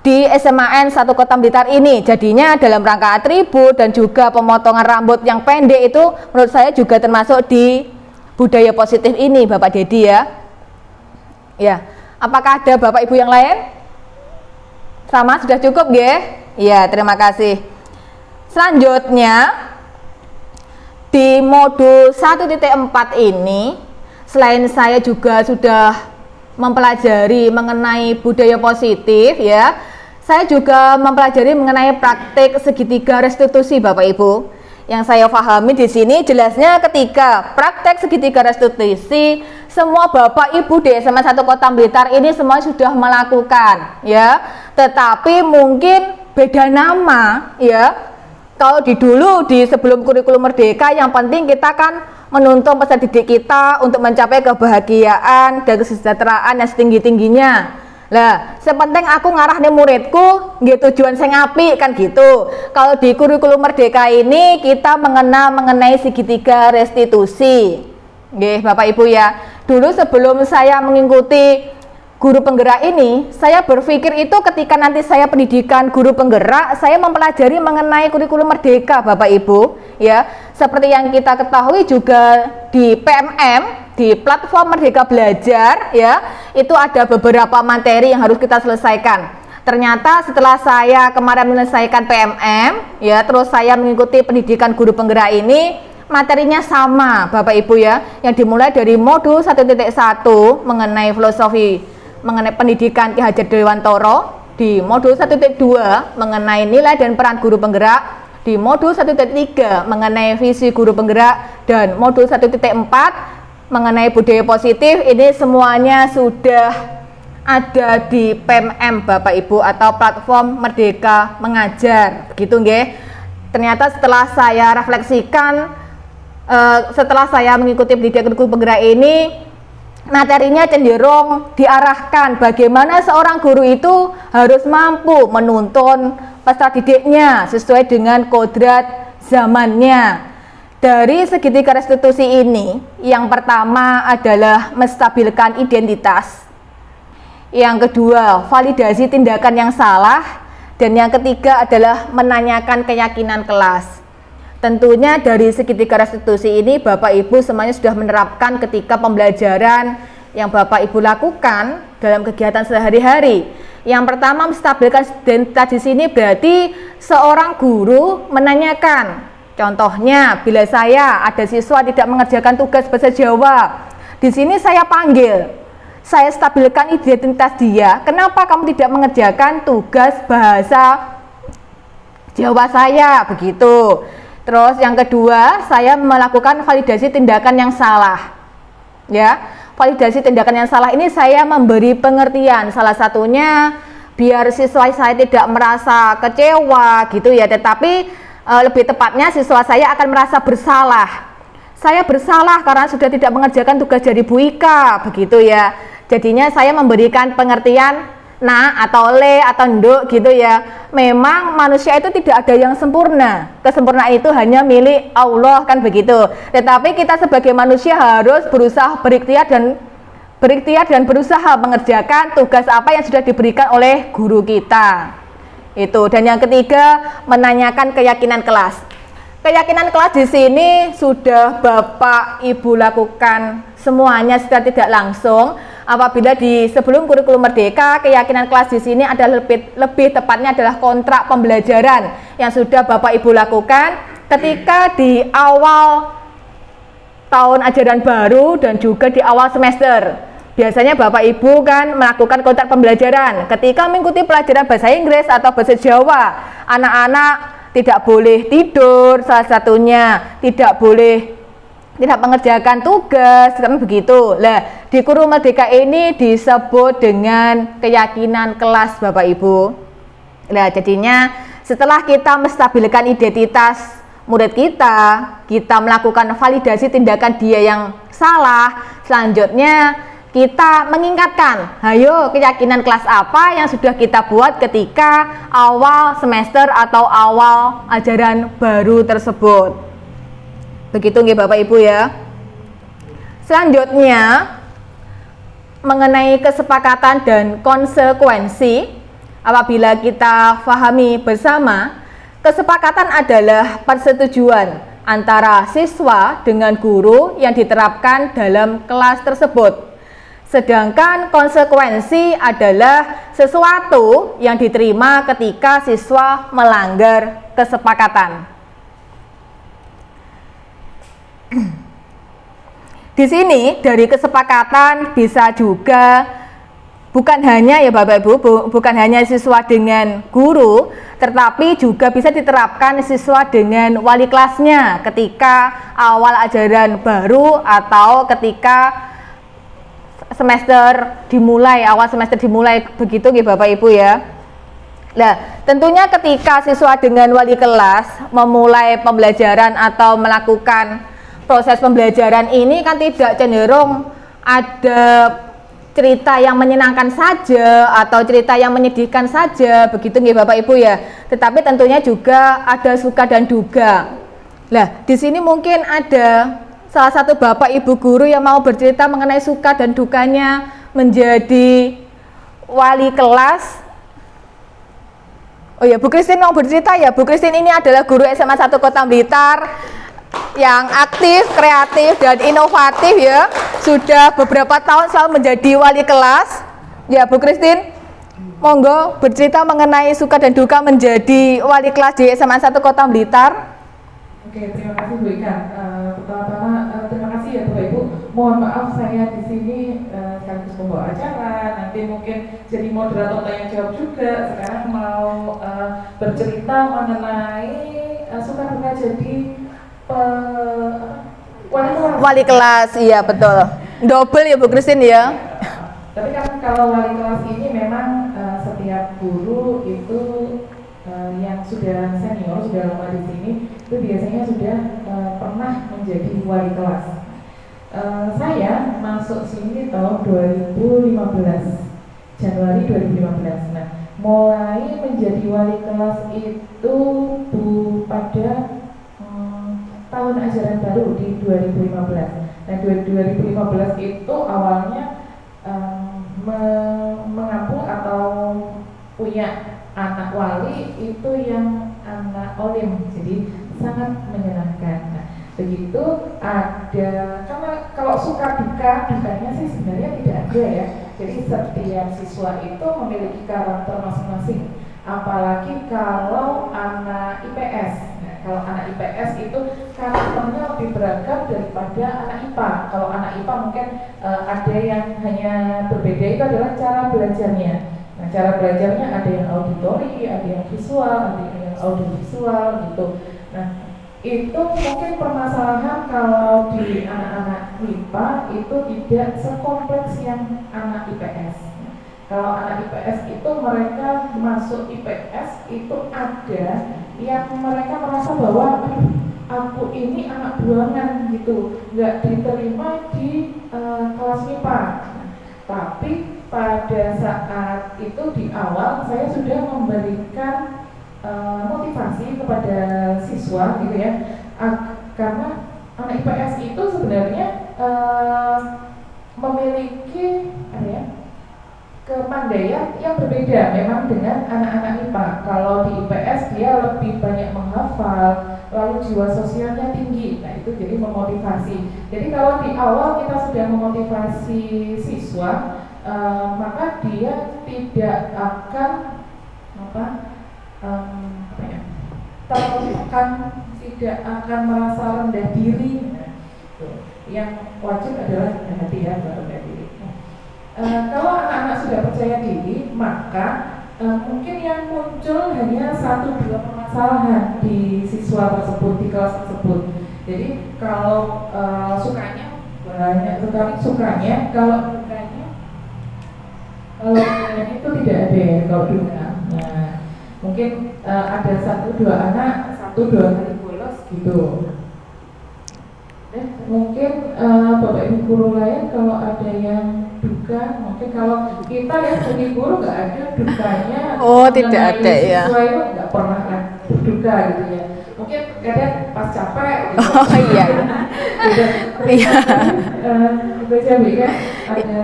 di SMA N1 Kota Blitar ini. Jadinya dalam rangka atribut dan juga pemotongan rambut yang pendek itu menurut saya juga termasuk di budaya positif ini Bapak Dedi ya. Ya, apakah ada Bapak Ibu yang lain? Sama, sudah cukup nggih? Ya, terima kasih. Selanjutnya di modul 1.4 ini, selain saya juga sudah mempelajari mengenai budaya positif ya, saya juga mempelajari mengenai praktik segitiga restitusi Bapak Ibu. Yang saya pahami di sini jelasnya ketika praktek segitiga restitusi semua Bapak Ibu di SMA 1 Kota Blitar ini semua sudah melakukan ya, tetapi mungkin beda nama ya. Kalau dulu di sebelum kurikulum merdeka yang penting kita kan menuntun peserta didik kita untuk mencapai kebahagiaan dan kesejahteraan yang setinggi-tingginya. Lah, sepenting aku ngarahne muridku nggih tujuan sing apik kan gitu. Kalau di kurikulum merdeka ini kita mengenai segitiga restitusi. Nggih, Bapak Ibu ya. Dulu sebelum saya mengikuti guru penggerak ini, saya berpikir itu ketika nanti saya pendidikan guru penggerak, saya mempelajari mengenai kurikulum merdeka Bapak Ibu ya. seperti yang kita ketahui juga di PMM, di platform Merdeka Belajar ya, itu ada beberapa materi yang harus kita selesaikan. Ternyata setelah saya kemarin menyelesaikan PMM ya, terus saya mengikuti pendidikan guru penggerak ini, materinya sama Bapak Ibu ya, yang dimulai dari modul 1.1 mengenai filosofi mengenai pendidikan Ki Hajar Dewantoro, di modul 1.2 mengenai nilai dan peran guru penggerak, di modul 1.3 mengenai visi guru penggerak, dan modul 1.4 mengenai budaya positif. Ini semuanya sudah ada di PMM Bapak Ibu atau platform Merdeka Mengajar, begitu nggih. Ternyata setelah saya refleksikan, setelah saya mengikuti pendidikan guru penggerak ini, materinya cenderung diarahkan bagaimana seorang guru itu harus mampu menuntun peserta didiknya sesuai dengan kodrat zamannya. Dari segitiga restitusi ini, yang pertama adalah menstabilkan identitas, yang kedua validasi tindakan yang salah, dan yang ketiga adalah menanyakan keyakinan kelas. Tentunya dari segitiga restitusi ini Bapak Ibu semuanya sudah menerapkan ketika pembelajaran yang Bapak Ibu lakukan dalam kegiatan sehari-hari. Yang pertama, menstabilkan identitas di sini berarti seorang guru menanyakan. Contohnya, bila saya ada siswa tidak mengerjakan tugas bahasa Jawa, di sini saya panggil, saya stabilkan identitas dia. Kenapa kamu tidak mengerjakan tugas bahasa Jawa saya? Begitu. Terus yang kedua, saya melakukan validasi tindakan yang salah. Ya, validasi tindakan yang salah ini saya memberi pengertian. Salah satunya biar siswa saya tidak merasa kecewa gitu ya, tetapi lebih tepatnya siswa saya akan merasa bersalah. Saya bersalah karena sudah tidak mengerjakan tugas dari Bu Ika, begitu ya. Jadinya saya memberikan pengertian nah atau le atau nduk gitu ya. Memang manusia itu tidak ada yang sempurna. Kesempurnaan itu hanya milik Allah, kan begitu. Tetapi kita sebagai manusia harus berusaha berikhtiar dan berusaha mengerjakan tugas apa yang sudah diberikan oleh guru kita. Itu. Dan yang ketiga, menanyakan keyakinan kelas. Keyakinan kelas di sini sudah Bapak Ibu lakukan semuanya secara tidak langsung. Apabila di sebelum kurikulum Merdeka, keyakinan kelas di sini adalah lebih tepatnya adalah kontrak pembelajaran yang sudah Bapak Ibu lakukan ketika di awal tahun ajaran baru dan juga di awal semester. Biasanya Bapak Ibu kan melakukan kontrak pembelajaran. Ketika mengikuti pelajaran bahasa Inggris atau bahasa Jawa, anak-anak tidak boleh tidur, salah satunya tidak mengerjakan tugas, kan begitu. Lah, di kurikulum Merdeka ini disebut dengan keyakinan kelas Bapak Ibu. Nah, jadinya setelah kita menstabilkan identitas murid kita melakukan validasi tindakan dia yang salah, selanjutnya kita mengingatkan, ayo keyakinan kelas apa yang sudah kita buat ketika awal semester atau awal ajaran baru tersebut. Begitu nggih Bapak Ibu ya. Selanjutnya mengenai kesepakatan dan konsekuensi, apabila kita pahami bersama, kesepakatan adalah persetujuan antara siswa dengan guru yang diterapkan dalam kelas tersebut. Sedangkan konsekuensi adalah sesuatu yang diterima ketika siswa melanggar kesepakatan. Di sini dari kesepakatan bisa juga bukan hanya ya Bapak Ibu, bukan hanya siswa dengan guru, tetapi juga bisa diterapkan siswa dengan wali kelasnya ketika awal ajaran baru atau ketika awal semester dimulai, begitu nggih Bapak Ibu ya. Nah, tentunya ketika siswa dengan wali kelas memulai pembelajaran atau melakukan proses pembelajaran ini kan tidak cenderung ada cerita yang menyenangkan saja atau cerita yang menyedihkan saja, begitu nggih Bapak Ibu ya. Tetapi tentunya juga ada suka dan duka. Nah, di sini mungkin ada salah satu Bapak Ibu guru yang mau bercerita mengenai suka dan dukanya menjadi wali kelas. Oh ya, Bu Christine mau bercerita ya. Bu Christine ini adalah guru SMA 1 Kota Blitar yang aktif, kreatif, dan inovatif ya. Sudah beberapa tahun selalu menjadi wali kelas. Ya, Bu Christine, monggo bercerita mengenai suka dan duka menjadi wali kelas di SMA 1 Kota Blitar. Oke, terima kasih Bu Ika. Pertama-tama terima kasih ya Bapak Ibu. Mohon maaf saya di sini sekaligus membawa acara. Nanti mungkin jadi moderator tanya jawab juga. Sekarang mau bercerita mengenai suka duka jadi wali kelas. Wali kelas, iya betul. Double ya Bu Christine ya. Tapi kan kalau wali kelas ini memang setiap guru itu yang sudah senior, sudah lama di sini, itu biasanya sudah pernah menjadi wali kelas. Saya masuk sini tahun 2015, Januari 2015. Nah, mulai menjadi wali kelas itu pada tahun ajaran baru di 2015. Nah, 2015 itu awalnya mengampu atau punya anak wali itu yang anak olim, jadi sangat menyenangkan. Nah, begitu ada, karena kalau suka dukanya sih sebenarnya tidak ada ya. Jadi setiap siswa itu memiliki karakter masing-masing. Apalagi kalau anak IPS. Nah, kalau anak IPS itu karakternya lebih beragam daripada anak IPA. Kalau anak IPA mungkin ada yang hanya berbeda itu adalah cara belajarnya. Nah, cara belajarnya ada yang auditori, ada yang visual, ada yang audiovisual gitu. Nah, itu mungkin permasalahan kalau di anak-anak IPA itu tidak sekompleks yang anak IPS. Kalau anak IPS itu mereka masuk IPS itu ada yang mereka merasa bahwa aku ini anak buangan gitu, nggak diterima di kelas IPA. Tapi pada saat itu di awal saya sudah memberikan motivasi kepada siswa gitu ya, karena anak IPS itu sebenarnya memiliki kepandaian yang berbeda memang dengan anak-anak IPA. Kalau di IPS dia lebih banyak menghafal, lalu jiwa sosialnya tinggi. Nah, itu jadi memotivasi. Jadi kalau di awal kita sudah memotivasi siswa, maka dia tidak akan tertekan, tidak akan merasa rendah diri. Nah, yang wajib adalah rendah hati ya, rendah diri. Kalau anak-anak sudah percaya diri, maka mungkin yang muncul hanya 1-2 permasalahan di siswa tersebut, di kelas tersebut. Jadi kalau sukanya banyak sekali sukanya, kalau dukanya itu tidak ada ya, kalau duka. Nah, mungkin ada 1-2 anak 1-2 kali bolos gitu. Mungkin Bapak Ibu guru lain kalau ada yang duka, mungkin kalau kita ya sebagai guru nggak ada dukanya. Oh, tidak ada ya. Siswa itu nggak pernah berduka gitu ya. Mungkin kadang pas capek. Gitu. Oh iya. Iya. Baca kan ada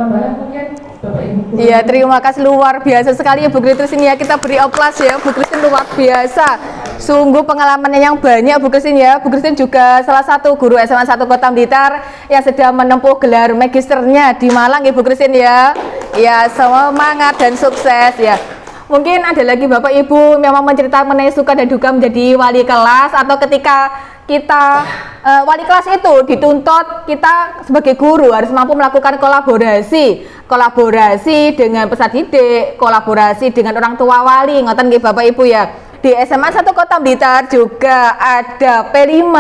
tambahan mungkin Bapak Ibu guru. Iya, terima kasih, luar biasa sekali ya Bu Christine ya. Kita beri aplaus ya, Bu Christine luar biasa. Sungguh pengalamannya yang banyak Bu Christine ya. Bu Christine juga salah satu guru SMA 1 Kota Blitar yang sedang menempuh gelar magisternya di Malang ya Bu Christine ya. Ya, semangat dan sukses ya. Mungkin ada lagi Bapak Ibu yang mau menceritakan mengenai suka dan duka menjadi wali kelas, atau ketika kita wali kelas itu dituntut kita sebagai guru harus mampu melakukan kolaborasi dengan peserta didik, kolaborasi dengan orang tua wali. Ngoten nggih Bapak Ibu ya. Di SMA 1 Kota Blitar juga ada P5.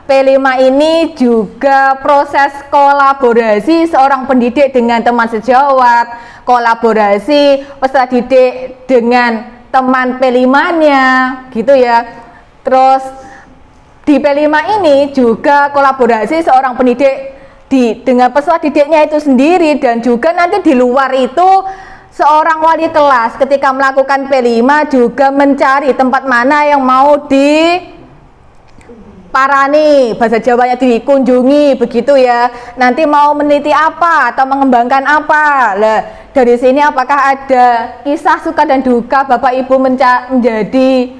P5 ini juga proses kolaborasi seorang pendidik dengan teman sejawat, kolaborasi peserta didik dengan teman P5-nya gitu ya. Terus di P5 ini juga kolaborasi seorang pendidik dengan peserta didiknya itu sendiri, dan juga nanti di luar itu seorang wali kelas ketika melakukan P5 juga mencari tempat mana yang mau diparani, bahasa Jawanya dikunjungi begitu ya. Nanti mau meneliti apa atau mengembangkan apa. Lah, dari sini apakah ada kisah suka dan duka Bapak Ibu menjadi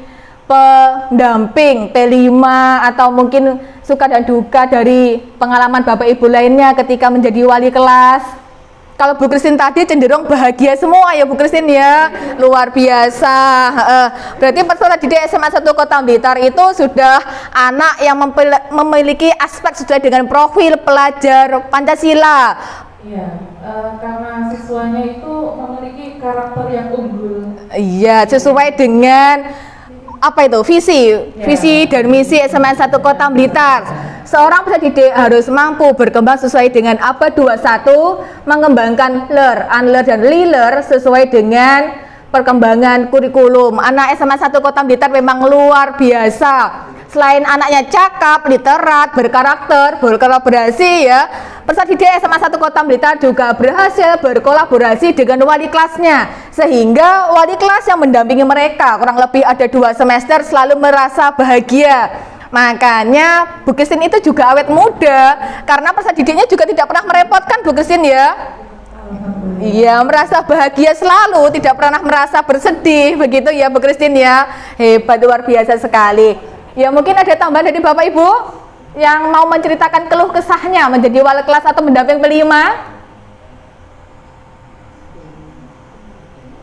pendamping P5 atau mungkin suka dan duka dari pengalaman Bapak Ibu lainnya ketika menjadi wali kelas. Kalau Bu Christine tadi cenderung bahagia semua ya Bu Christine ya, luar biasa. Berarti peserta didik SMA 1 Kota Blitar itu sudah anak yang memiliki aspek sesuai dengan profil pelajar Pancasila. Iya, karena siswanya itu memiliki karakter yang unggul. Iya, sesuai dengan apa itu visi dan misi SMA 1 Kota Blitar. Seorang peserta didik harus mampu berkembang sesuai dengan ABAD 21, mengembangkan learn, unlearn dan relearn sesuai dengan perkembangan kurikulum. Anak SMA 1 Kota Blitar memang luar biasa. Selain anaknya cakap, literat, berkarakter, berkolaborasi ya, peserta didik SMA 1 Kota Blitar juga berhasil berkolaborasi dengan wali kelasnya, sehingga wali kelas yang mendampingi mereka kurang lebih ada 2 semester selalu merasa bahagia. Makanya Bu Christine itu juga awet muda, karena peserta didiknya juga tidak pernah merepotkan Bu Christine ya. Iya, merasa bahagia selalu, tidak pernah merasa bersedih, begitu ya Bu Christine ya. Hebat, luar biasa sekali. Ya, mungkin ada tambahan dari Bapak Ibu yang mau menceritakan keluh kesahnya menjadi wali kelas atau mendamping P5?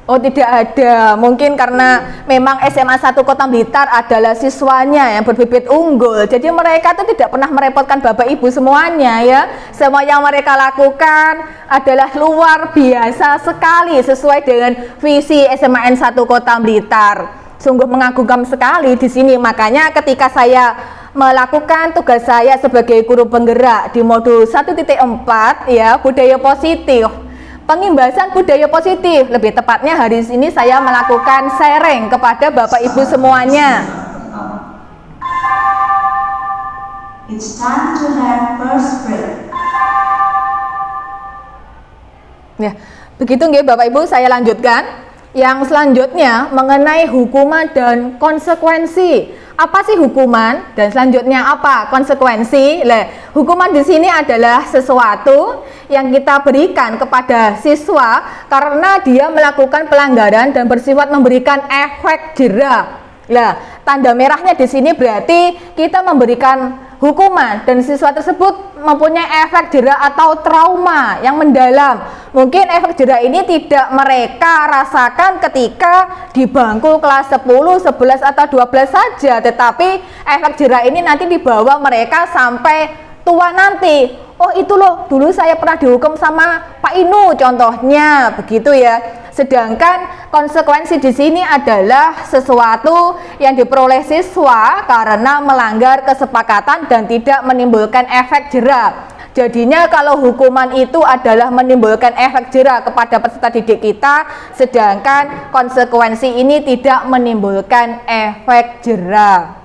Oh, tidak ada. Mungkin karena memang SMA 1 Kota Blitar adalah siswanya yang berbibit unggul. Jadi mereka itu tidak pernah merepotkan Bapak Ibu semuanya ya. Semua yang mereka lakukan adalah luar biasa sekali sesuai dengan visi SMAN 1 Kota Blitar. Sungguh mengagumkan sekali di sini. Makanya ketika saya melakukan tugas saya sebagai guru penggerak di modul 1.4 ya, budaya positif, pengimbasan budaya positif, lebih tepatnya hari ini saya melakukan sharing kepada Bapak Ibu semuanya. It's time to have first break. Ya, begitu nggih Bapak Ibu, saya lanjutkan. Yang selanjutnya mengenai hukuman dan konsekuensi. Apa sih hukuman dan selanjutnya apa konsekuensi? Hukuman di sini adalah sesuatu yang kita berikan kepada siswa karena dia melakukan pelanggaran dan bersifat memberikan efek jera. Tanda merahnya di sini berarti kita memberikan hukuman dan siswa tersebut mempunyai efek jera atau trauma yang mendalam. Mungkin efek jera ini tidak mereka rasakan ketika di bangku kelas 10, 11 atau 12 saja, tetapi efek jera ini nanti dibawa mereka sampai tua nanti. Oh, itu loh, dulu saya pernah dihukum sama Pak Inu contohnya, begitu ya. Sedangkan konsekuensi di sini adalah sesuatu yang diperoleh siswa karena melanggar kesepakatan dan tidak menimbulkan efek jera. Jadinya kalau hukuman itu adalah menimbulkan efek jera kepada peserta didik kita, sedangkan konsekuensi ini tidak menimbulkan efek jera.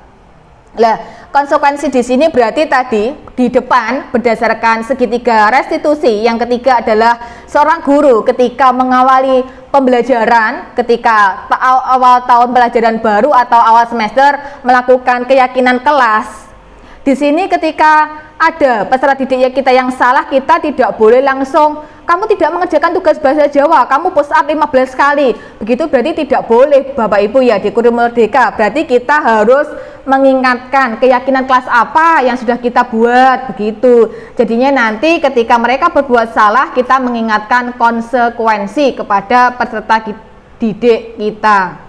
Konsekuensi di sini berarti tadi di depan berdasarkan segitiga restitusi. Yang ketiga adalah seorang guru ketika mengawali pembelajaran, ketika awal tahun pelajaran baru atau awal semester melakukan keyakinan kelas. Di sini ketika ada peserta didik kita yang salah, kita tidak boleh langsung, kamu tidak mengerjakan tugas bahasa Jawa, kamu push up 15 kali. Begitu berarti tidak boleh Bapak Ibu ya di kurikulum merdeka. Berarti kita harus mengingatkan keyakinan kelas apa yang sudah kita buat, begitu. Jadinya nanti ketika mereka berbuat salah, kita mengingatkan konsekuensi kepada peserta didik kita.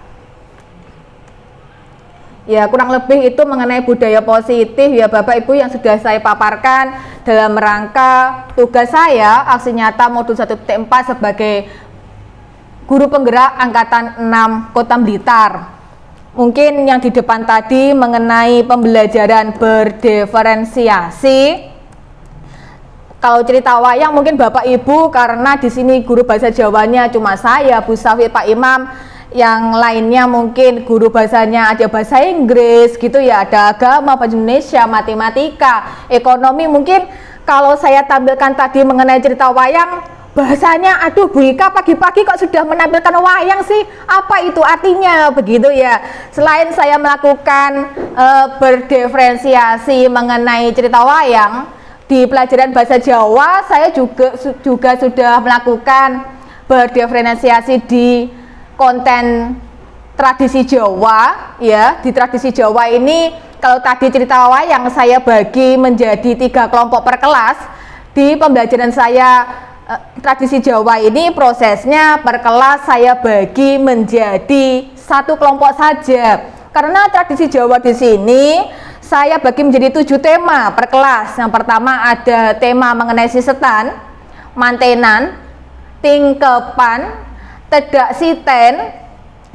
Ya, kurang lebih itu mengenai budaya positif ya Bapak Ibu yang sudah saya paparkan dalam rangka tugas saya aksi nyata modul 1.4 sebagai guru penggerak angkatan 6 Kota Blitar. Mungkin yang di depan tadi mengenai pembelajaran berdiferensiasi. Kalau cerita wayang mungkin Bapak Ibu karena di sini guru bahasa Jawanya cuma saya, Bu Safi, Pak Imam. Yang lainnya mungkin guru bahasanya ada bahasa Inggris gitu ya, ada agama, bahasa Indonesia, matematika, ekonomi. Mungkin kalau saya tampilkan tadi mengenai cerita wayang, bahasanya aduh Bu Ika pagi-pagi kok sudah menampilkan wayang sih, apa itu artinya, begitu ya. Selain saya melakukan berdiferensiasi mengenai cerita wayang di pelajaran bahasa Jawa, saya juga sudah melakukan berdiferensiasi di konten tradisi Jawa, ya. Di tradisi Jawa ini, kalau tadi cerita wayang saya bagi menjadi 3 kelompok per kelas. Di pembelajaran saya tradisi Jawa ini prosesnya per kelas saya bagi menjadi 1 kelompok saja. Karena tradisi Jawa di sini saya bagi menjadi 7 tema per kelas. Yang pertama ada tema mengenai sisetan, mantenan, tingkepan, tedak siten,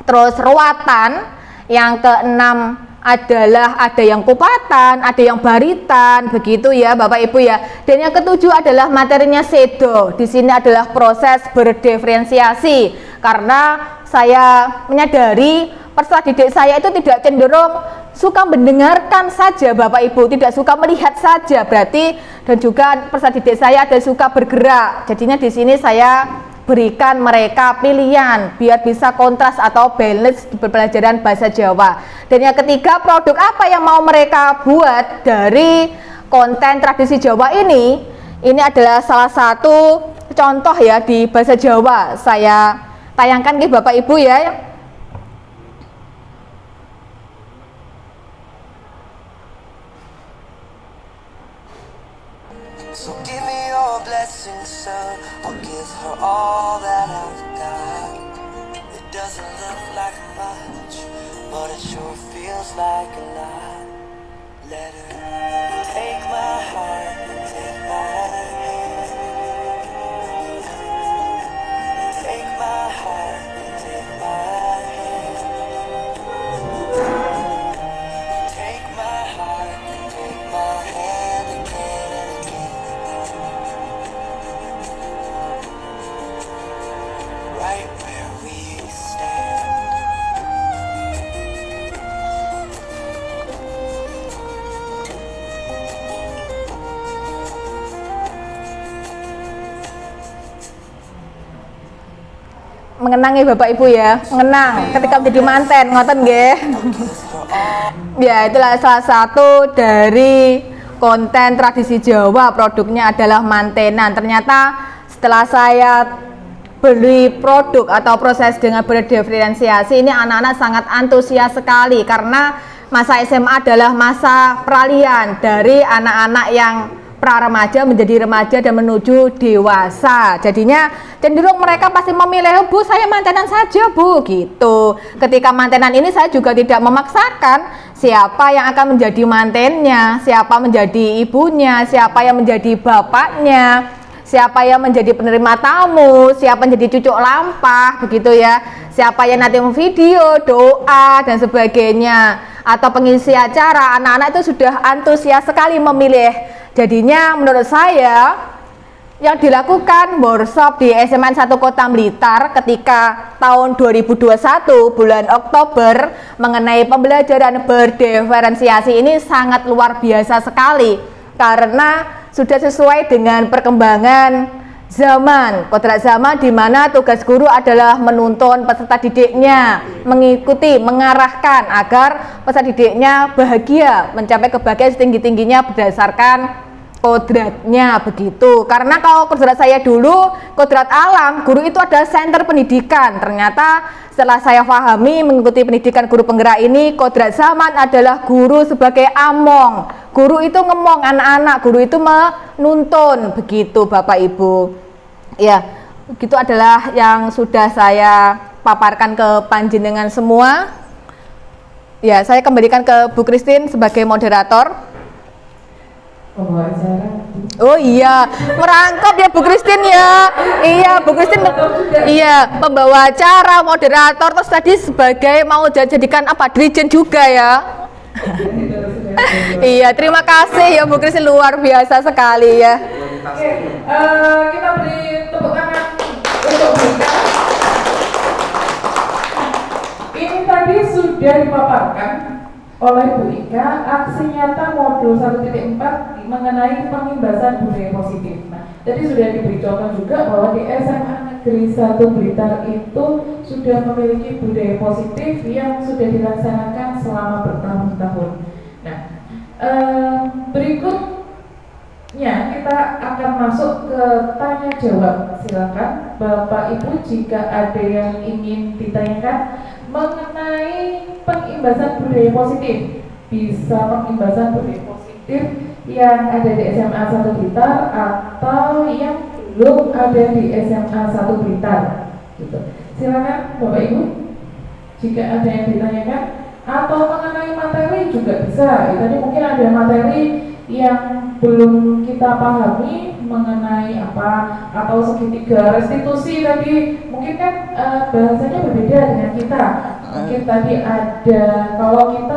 terus ruatan. Yang keenam adalah ada yang kupatan, ada yang baritan, begitu ya Bapak Ibu ya. Dan yang ketujuh adalah materinya sedo. Di sini adalah proses berdiferensiasi, karena saya menyadari peserta didik saya itu tidak cenderung suka mendengarkan saja Bapak Ibu, tidak suka melihat saja berarti, dan juga peserta didik saya ada suka bergerak. Jadinya di sini saya berikan mereka pilihan biar bisa kontras atau balance di pembelajaran bahasa Jawa. Dan yang ketiga, produk apa yang mau mereka buat dari konten tradisi Jawa ini adalah salah satu contoh ya di bahasa Jawa. Saya tayangkan ke Bapak Ibu ya. So give me your blessing, son. I'll give her all that I've got. It doesn't look like much, but it sure feels like a lot. Let her take my heart, take my hand. Take my heart, take my hand. Take my heart, take my hand again and again. Right where we stand. Mengenang ya Bapak Ibu ya, mengenang ketika menjadi manten, ngoten nggih. Ya, itulah salah satu dari konten tradisi Jawa, produknya adalah mantenan. Ternyata setelah saya beli produk atau proses dengan berdiferensiasi ini, anak-anak sangat antusias sekali, karena masa SMA adalah masa peralihan dari anak-anak yang pra-remaja menjadi remaja dan menuju dewasa. Jadinya cenderung mereka pasti memilih, Bu saya mantenan saja Bu, gitu. Ketika mantenan ini saya juga tidak memaksakan siapa yang akan menjadi mantennya, siapa menjadi ibunya, siapa yang menjadi bapaknya, siapa yang menjadi penerima tamu, siapa yang menjadi cucuk lampah, begitu ya, siapa yang nanti video, doa dan sebagainya, atau pengisi acara. Anak-anak itu sudah antusias sekali memilih. Jadinya menurut saya yang dilakukan workshop di SMA 1 Kota Blitar ketika tahun 2021 bulan Oktober mengenai pembelajaran berdiferensiasi ini sangat luar biasa sekali, karena sudah sesuai dengan perkembangan zaman, kodrat zaman, di mana tugas guru adalah menuntun peserta didiknya, mengikuti, mengarahkan agar peserta didiknya bahagia, mencapai kebahagiaan setinggi-tingginya berdasarkan kodratnya, begitu. Karena kalau kodrat saya dulu, kodrat alam, guru itu adalah center pendidikan. Ternyata setelah saya pahami mengikuti pendidikan guru penggerak ini, kodrat zaman adalah guru sebagai among. Guru itu ngemong anak-anak, guru itu menuntun, begitu Bapak Ibu. Ya, begitu adalah yang sudah saya paparkan ke panjenengan semua. Ya, saya kembalikan ke Bu Christine sebagai moderator. Pembawa acara. Oh iya, merangkap ya Bu Christine ya. Iya, Bu Christine. Iya, pembawa acara, moderator, terus tadi sebagai mau jadikan apa, dirijen juga ya. Iya, terima kasih ya Bu Christine, luar biasa sekali ya. Oke, kita beri tepuk tangan untuk mereka. Ini tadi sudah dipaparkan oleh Bu Ika aksi nyata modul 1.4 mengenai pengimbasan budaya positif. Nah, jadi sudah diberi contoh juga bahwa di SMA Negeri 1 Blitar itu sudah memiliki budaya positif yang sudah dilaksanakan selama bertahun-tahun. Nah, berikut kita akan masuk ke tanya jawab. Silakan Bapak Ibu jika ada yang ingin ditanyakan mengenai pengimbasan budaya positif, bisa pengimbasan budaya positif yang ada di SMA 1 Blitar atau yang belum ada di SMA 1 Blitar. Gitu. Silakan Bapak Ibu jika ada yang ditanyakan, atau mengenai materi juga bisa. Tadi mungkin ada materi yang belum kita pahami mengenai apa, atau segitiga restitusi tadi mungkin kan bahasanya berbeda dengan kita. Mungkin tadi ada, kalau kita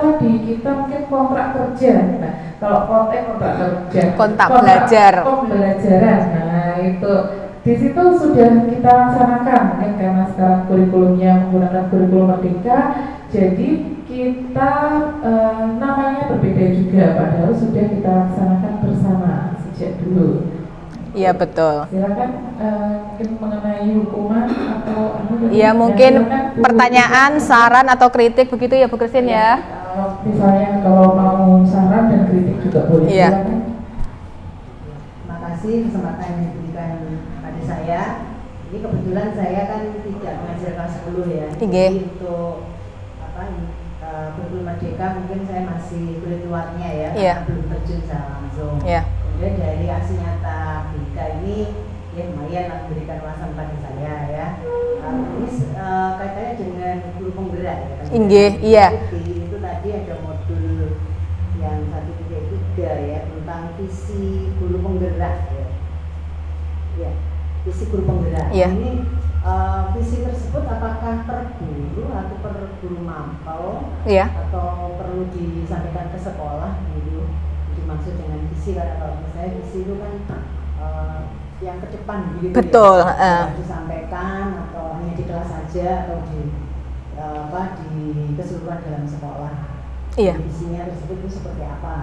mungkin kontrak kerja. Nah, kalau kontrak kerja, Kontak belajar. Pembelajaran. Nah, itu di situ sudah kita laksanakan kan, karena sekarang kurikulumnya menggunakan kurikulum Merdeka, jadi kita namanya berbeda juga, padahal sudah kita laksanakan bersama sejak dulu. Iya betul. Silakan mungkin mengenai hukuman atau Iya mungkin pertanyaan, saran atau kritik begitu ya Bu Christine ya. Misalnya kalau mau saran dan kritik juga boleh. Iya. Silakan. Terima kasih kesempatan yang diberikan pada saya. Ini kebetulan saya kan tidak mengajar kelas 10 ya. Iya. Jadi untuk kurikulum Merdeka mungkin saya masih kulit luarnya ya, Iya. karena belum terjun secara langsung. Iya. Kemudian dari aksi nyata BK ini ya lumayan lah memberikan wawasan pada saya ya. Ini kaitannya dengan guru penggerak ya. Inggih, iya. Itu tadi ada modul yang 1.3 ya tentang visi guru penggerak ya. Ya, visi guru penggerak. Iya. Ini visi tersebut apakah per guru atau per guru mapel Iya. atau perlu disampaikan ke sekolah gitu? Dimaksud dengan visi, karena kalau misalnya visi itu kan yang ke depan gitu. Betul, Ya, disampaikan atau hanya di kelas saja atau di di keseluruhan dalam sekolah. Iya. Visinya tersebut itu seperti apa?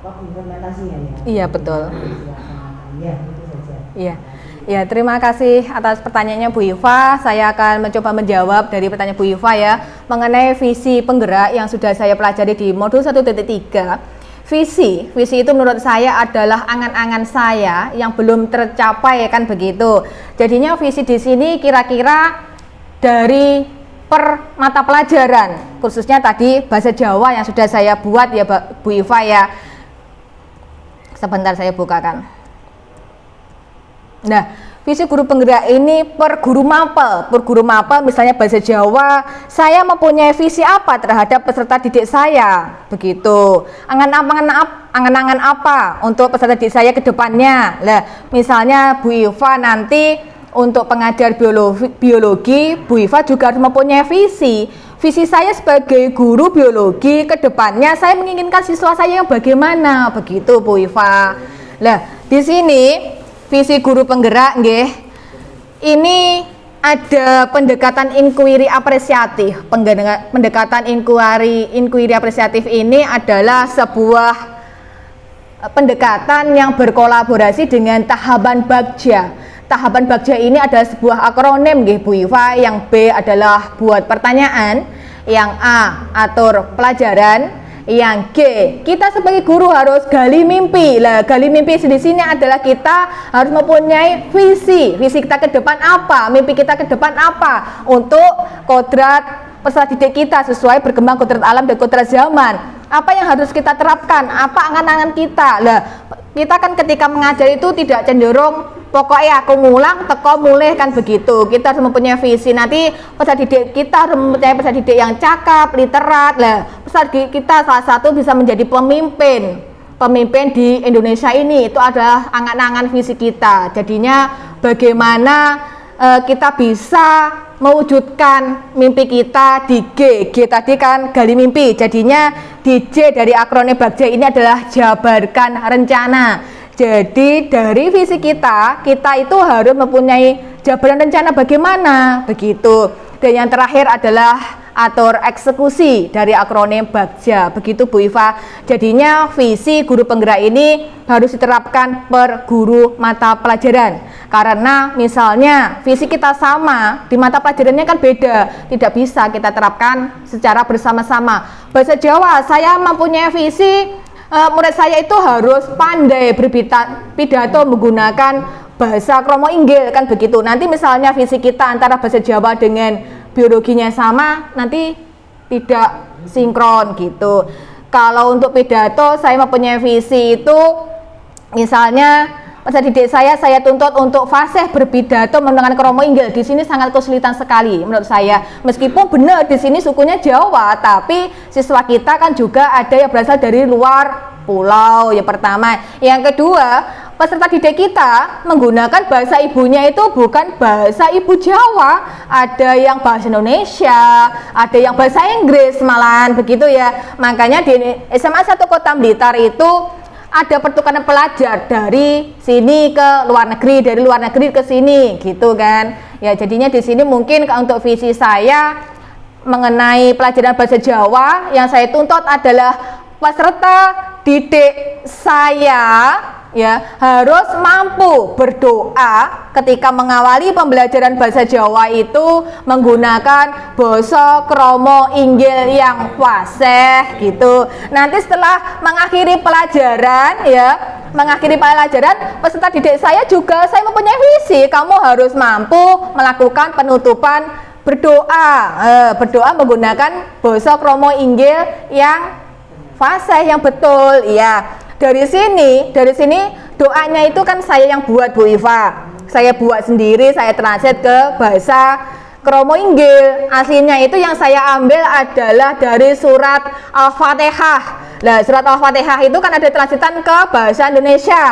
Implementasinya ya. Iya, betul. Ya, itu saja. Iya. Ya, terima kasih atas pertanyaannya Bu Iva. Saya akan mencoba menjawab dari pertanyaan Bu Iva ya, mengenai visi penggerak yang sudah saya pelajari di modul 1.3. Visi itu menurut saya adalah angan-angan saya yang belum tercapai kan begitu. Jadinya visi di sini kira-kira dari per mata pelajaran, khususnya tadi bahasa Jawa yang sudah saya buat ya Bu Iva ya. Sebentar saya bukakan. Nah, visi guru penggerak ini per guru mapel misalnya bahasa Jawa, saya mempunyai visi apa terhadap peserta didik saya, begitu. Angan-angan apa untuk peserta didik saya ke depannya. Lah, misalnya Bu Iva nanti untuk pengajar biologi, Bu Iva juga harus mempunyai visi. Visi saya sebagai guru biologi ke depannya saya menginginkan siswa saya yang bagaimana, begitu Bu Iva. Lah, di sini visi guru penggerak nggih. Ini ada pendekatan inquiry apresiatif. Pendekatan inquiry apresiatif ini adalah sebuah pendekatan yang berkolaborasi dengan tahapan bagja. Tahapan bagja ini adalah sebuah akronim nggih Bu Iva, yang B adalah buat pertanyaan, yang A atur pelajaran, yang G, kita sebagai guru harus gali mimpi. Lah, gali mimpi di sini adalah kita harus mempunyai visi kita ke depan apa, mimpi kita ke depan apa untuk kodrat peserta didik kita sesuai berkembang kodrat alam dan kodrat zaman. Apa yang harus kita terapkan, apa angan-angan kita. Lah, kita kan ketika mengajar itu tidak cenderung pokoknya aku ngulang teko mulih kan begitu. Kita harus mempunyai visi. Nanti peserta didik kita harus mempunyai peserta didik yang cakap, literat. Lah, peserta didik kita salah satu bisa menjadi pemimpin di Indonesia ini. Itu adalah angan-angan visi kita. Jadinya bagaimana kita bisa mewujudkan mimpi kita di G tadi kan gali mimpi. Jadinya di J dari akronim bagja ini adalah jabarkan rencana. Jadi dari visi kita itu harus mempunyai jabaran rencana bagaimana begitu. Dan yang terakhir adalah atur eksekusi dari akronim bagja, begitu Bu Iva. Jadinya visi guru penggerak ini harus diterapkan per guru mata pelajaran. Karena misalnya visi kita sama, di mata pelajarannya kan beda, tidak bisa kita terapkan secara bersama-sama. Bahasa Jawa, saya mempunyai visi murid saya itu harus pandai berpidato menggunakan bahasa kromo inggil kan begitu. Nanti misalnya visi kita antara bahasa Jawa dengan biologinya sama, nanti tidak sinkron gitu. Kalau untuk pidato saya mempunyai visi itu misalnya pada didik saya tuntut untuk fasih berpidato menggunakan kromo inggil. Di sini sangat kesulitan sekali menurut saya. Meskipun benar di sini sukunya Jawa, tapi siswa kita kan juga ada yang berasal dari luar pulau. Yang pertama, yang kedua, peserta didik kita menggunakan bahasa ibunya itu bukan bahasa ibu Jawa. Ada yang bahasa Indonesia, ada yang bahasa Inggris malahan begitu ya. Makanya di SMA 1 Kota Blitar itu ada pertukaran pelajar dari sini ke luar negeri, dari luar negeri ke sini, gitu kan? Ya, jadinya di sini mungkin untuk visi saya mengenai pelajaran bahasa Jawa yang saya tuntut adalah peserta didik saya ya harus mampu berdoa ketika mengawali pembelajaran bahasa Jawa itu menggunakan basa kromo inggil yang fasih gitu. Nanti setelah mengakhiri pelajaran peserta didik saya juga saya mempunyai visi, kamu harus mampu melakukan penutupan berdoa menggunakan basa kromo inggil yang fasih yang betul ya. Dari sini doanya itu kan saya yang buat Bu Iva. Saya buat sendiri, saya translate ke bahasa kromo inggil. Aslinya itu yang saya ambil adalah dari surat Al-Fatihah. Nah, surat Al-Fatihah itu kan ada translatean ke bahasa Indonesia.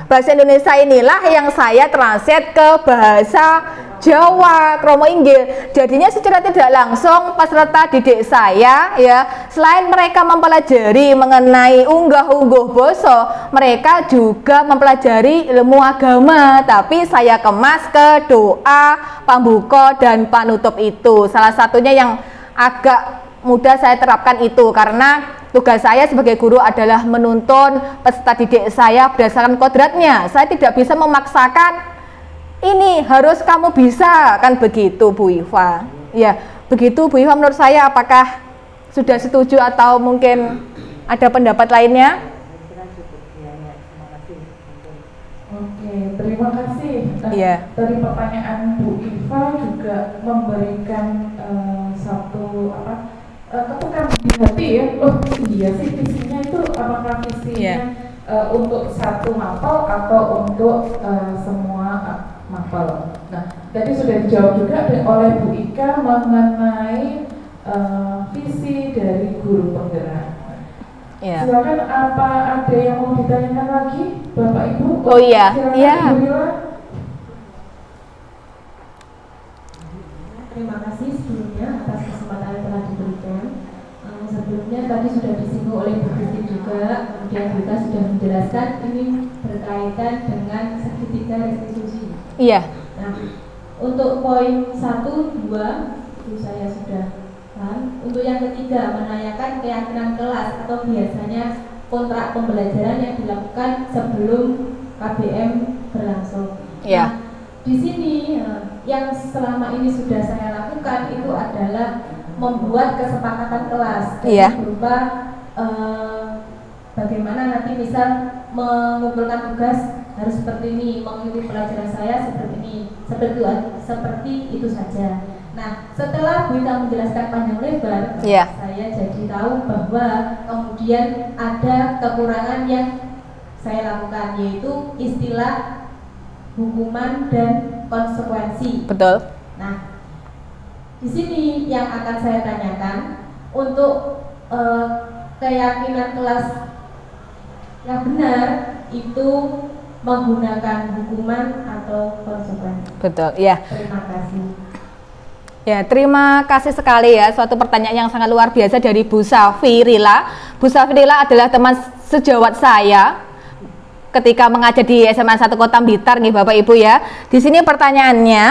Bahasa Indonesia inilah yang saya translate ke bahasa Jawa, kromo inggil. Jadinya secara tidak langsung peserta didik saya ya, selain mereka mempelajari mengenai unggah-ungguh basa, mereka juga mempelajari ilmu agama, tapi saya kemas ke doa, pambuka dan panutup itu. Salah satunya yang agak mudah saya terapkan itu karena tugas saya sebagai guru adalah menuntun peserta didik saya berdasarkan kodratnya. Saya tidak bisa memaksakan ini harus kamu bisa, kan begitu Bu Iva. Ya, begitu Bu Iva menurut saya. Apakah sudah setuju atau mungkin ada pendapat lainnya? Oke, terima kasih. Iya. Dari pertanyaan Bu Iva juga memberikan satu ketukan di hati ya. Oh iya sih, visinya itu apakah visinya untuk satu mapel atau untuk semua mapel. Nah, tadi sudah dijawab juga oleh Bu Ika mengenai visi dari guru penggerak. Ya. Silakan, apa ada yang mau ditanyakan lagi, Bapak Ibu? Oh iya, iya. Terima kasih sebelumnya atas kesempatan yang telah diberikan. Sebelumnya tadi sudah disinggung oleh Bu Kristi juga, kemudian kita sudah menjelaskan ini berkaitan dengan segitiga restitusi. Iya. Nah, untuk poin 1, 2 itu saya sudah paham. Untuk yang ketiga, menanyakan keyakinan kelas atau biasanya kontrak pembelajaran yang dilakukan sebelum KBM berlangsung. Iya. Nah, di sini yang selama ini sudah saya lakukan itu adalah membuat kesepakatan kelas, berupa bagaimana nanti misal mengumpulkan tugas harus seperti ini, mengikuti pelajaran saya seperti ini, seperti itu saja. Nah, setelah Bu Ika menjelaskan panjang lebar, saya jadi tahu bahwa kemudian ada kekurangan yang saya lakukan, yaitu istilah hukuman dan konsekuensi. Betul. Nah, di sini yang akan saya tanyakan untuk keyakinan kelas yang benar itu menggunakan hukuman atau konsekuensi. Betul, ya. Terima kasih. Ya, terima kasih sekali ya. Suatu pertanyaan yang sangat luar biasa dari Bu Safirila. Bu Safirila adalah teman sejawat saya ketika mengajar di SMA 1 Kota Blitar, nih Bapak Ibu ya. Di sini pertanyaannya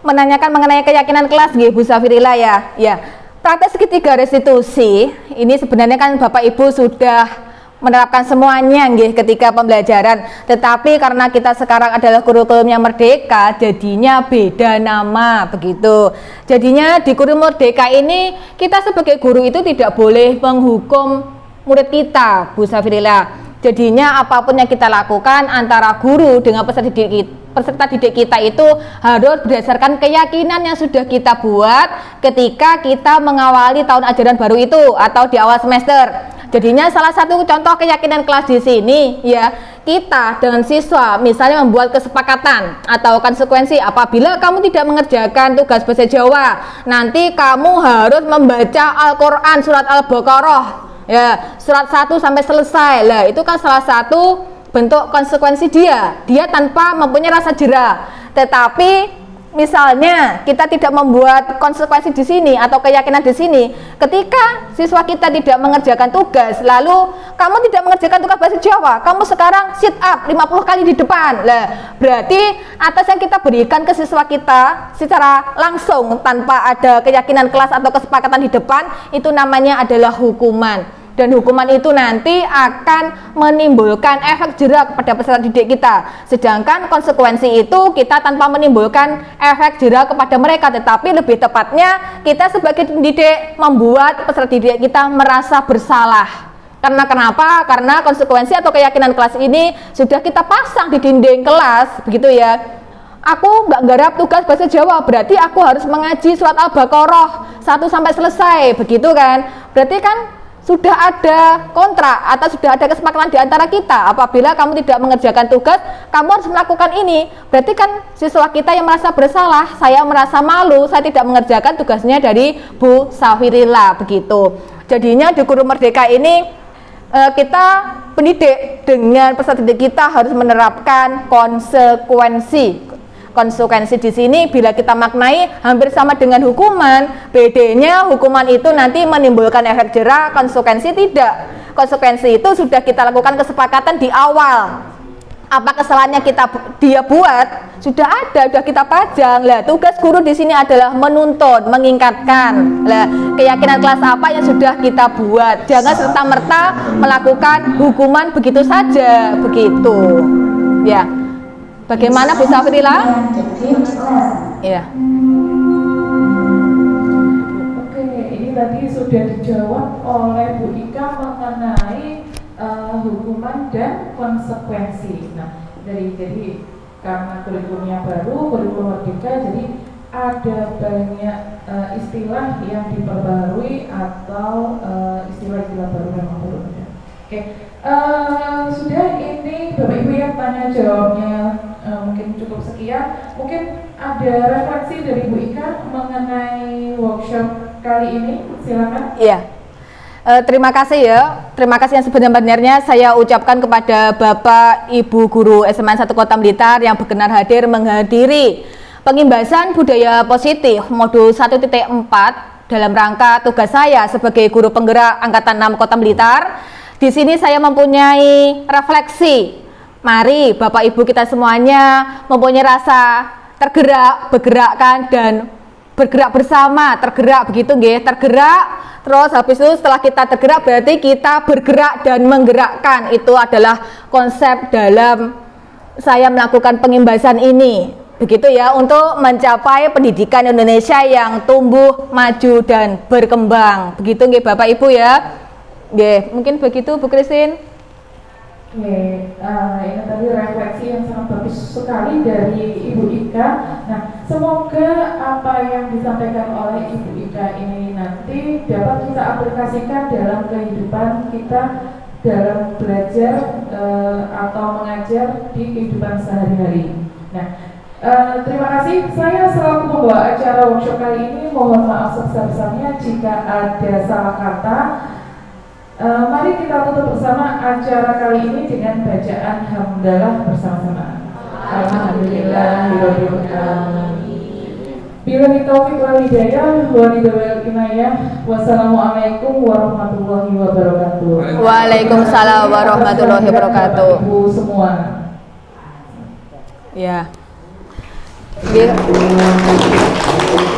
menanyakan mengenai keyakinan kelas, nih Bu Safirila ya. Ya, praktek segitiga restitusi ini sebenarnya kan Bapak Ibu sudah menerapkan semuanya nggih ketika pembelajaran, tetapi karena kita sekarang adalah kurikulumnya Merdeka, jadinya beda nama begitu. Jadinya di kurikulum Merdeka ini kita sebagai guru itu tidak boleh menghukum murid kita, Bu Safirilla. Jadinya apapun yang kita lakukan antara guru dengan peserta didik kita itu harus berdasarkan keyakinan yang sudah kita buat ketika kita mengawali tahun ajaran baru itu atau di awal semester. Jadinya salah satu contoh keyakinan kelas di sini ya, kita dengan siswa misalnya membuat kesepakatan atau konsekuensi apabila kamu tidak mengerjakan tugas bahasa Jawa, nanti kamu harus membaca Al-Quran surat Al-Baqarah ya, surat 1 sampai selesai. Lah itu kan salah satu bentuk konsekuensi dia tanpa mempunyai rasa jera. Tetapi misalnya kita tidak membuat konsekuensi di sini atau keyakinan di sini, ketika siswa kita tidak mengerjakan tugas, lalu kamu tidak mengerjakan tugas bahasa Jawa, kamu sekarang sit up 50 kali di depan. Lah, berarti atas yang kita berikan ke siswa kita secara langsung tanpa ada keyakinan kelas atau kesepakatan di depan, itu namanya adalah hukuman. Dan hukuman itu nanti akan menimbulkan efek jera kepada peserta didik kita. Sedangkan konsekuensi itu kita tanpa menimbulkan efek jera kepada mereka, tetapi lebih tepatnya kita sebagai pendidik membuat peserta didik kita merasa bersalah. Karena kenapa? Karena konsekuensi atau keyakinan kelas ini sudah kita pasang di dinding kelas, begitu ya. Aku nggak garap tugas bahasa Jawa, berarti aku harus mengaji surat Al-Baqarah 1 sampai selesai, begitu kan? Berarti kan sudah ada kontrak atau sudah ada kesepakatan di antara kita. Apabila kamu tidak mengerjakan tugas, kamu harus melakukan ini. Berarti kan siswa kita yang merasa bersalah, saya merasa malu, saya tidak mengerjakan tugasnya dari Bu Safirilla, begitu. Jadinya di Guru Merdeka ini kita pendidik dengan peserta didik kita harus menerapkan konsekuensi. Konsekuensi di sini bila kita maknai hampir sama dengan hukuman, bedanya hukuman itu nanti menimbulkan efek jera, konsekuensi tidak. Konsekuensi itu sudah kita lakukan kesepakatan di awal. Apa kesalahannya dia buat sudah ada, sudah kita pajang. Lah, tugas guru di sini adalah menuntun, mengingatkan. Lah, keyakinan kelas apa yang sudah kita buat. Jangan serta-merta melakukan hukuman begitu saja, begitu. Ya. Bagaimana Bu Safirilla? Iya. Oke, ini tadi sudah dijawab oleh Bu Ika mengenai hukuman dan konsekuensi. Nah, jadi karena kurikulumnya baru, kurikulum Merdeka, jadi ada banyak istilah yang diperbarui atau istilah-istilah baru memang baru ada. Oke, sudah ini Bapak Ibu yang tanya jawabnya mungkin cukup sekian. Mungkin ada refleksi dari Bu Ika mengenai workshop kali ini, silakan. Iya. Terima kasih ya. Terima kasih yang sebenarnya saya ucapkan kepada Bapak Ibu Guru SMA 1 Kota Blitar yang berkenan hadir menghadiri pengimbasan budaya positif modul 1.4 dalam rangka tugas saya sebagai guru penggerak angkatan 6 Kota Blitar. Di sini saya mempunyai refleksi. Mari Bapak Ibu kita semuanya mempunyai rasa tergerak, bergerakkan dan bergerak bersama, tergerak begitu nggih, tergerak. Terus habis itu setelah kita tergerak berarti kita bergerak dan menggerakkan. Itu adalah konsep dalam saya melakukan pengimbasan ini. Begitu ya, untuk mencapai pendidikan Indonesia yang tumbuh, maju dan berkembang. Begitu nggih Bapak Ibu ya. Nggih, mungkin begitu Bu Christine. Oke, ini tadi refleksi yang sangat bagus sekali dari Ibu Ika. Nah, semoga apa yang disampaikan oleh Ibu Ika ini nanti dapat kita aplikasikan dalam kehidupan kita dalam belajar atau mengajar di kehidupan sehari-hari. Nah, terima kasih. Saya selaku membawa acara workshop kali ini mohon maaf sebesar-besarnya jika ada salah kata. Mari kita tutup bersama acara kali ini dengan bacaan hamdalah bersama-sama. Alhamdulillahirabbil alamin. Billahi taufiq wal hidayah wa ridwal inayah. Wassalamualaikum warahmatullahi wabarakatuh. Waalaikumsalam warahmatullahi wabarakatuh. Ibu semua. Ya. Nggih.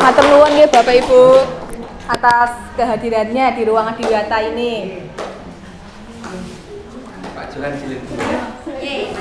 Matur nuwun nggih Bapak Ibu atas kehadirannya di ruang adiwiyata ini. Pak Johan silih. Yeay,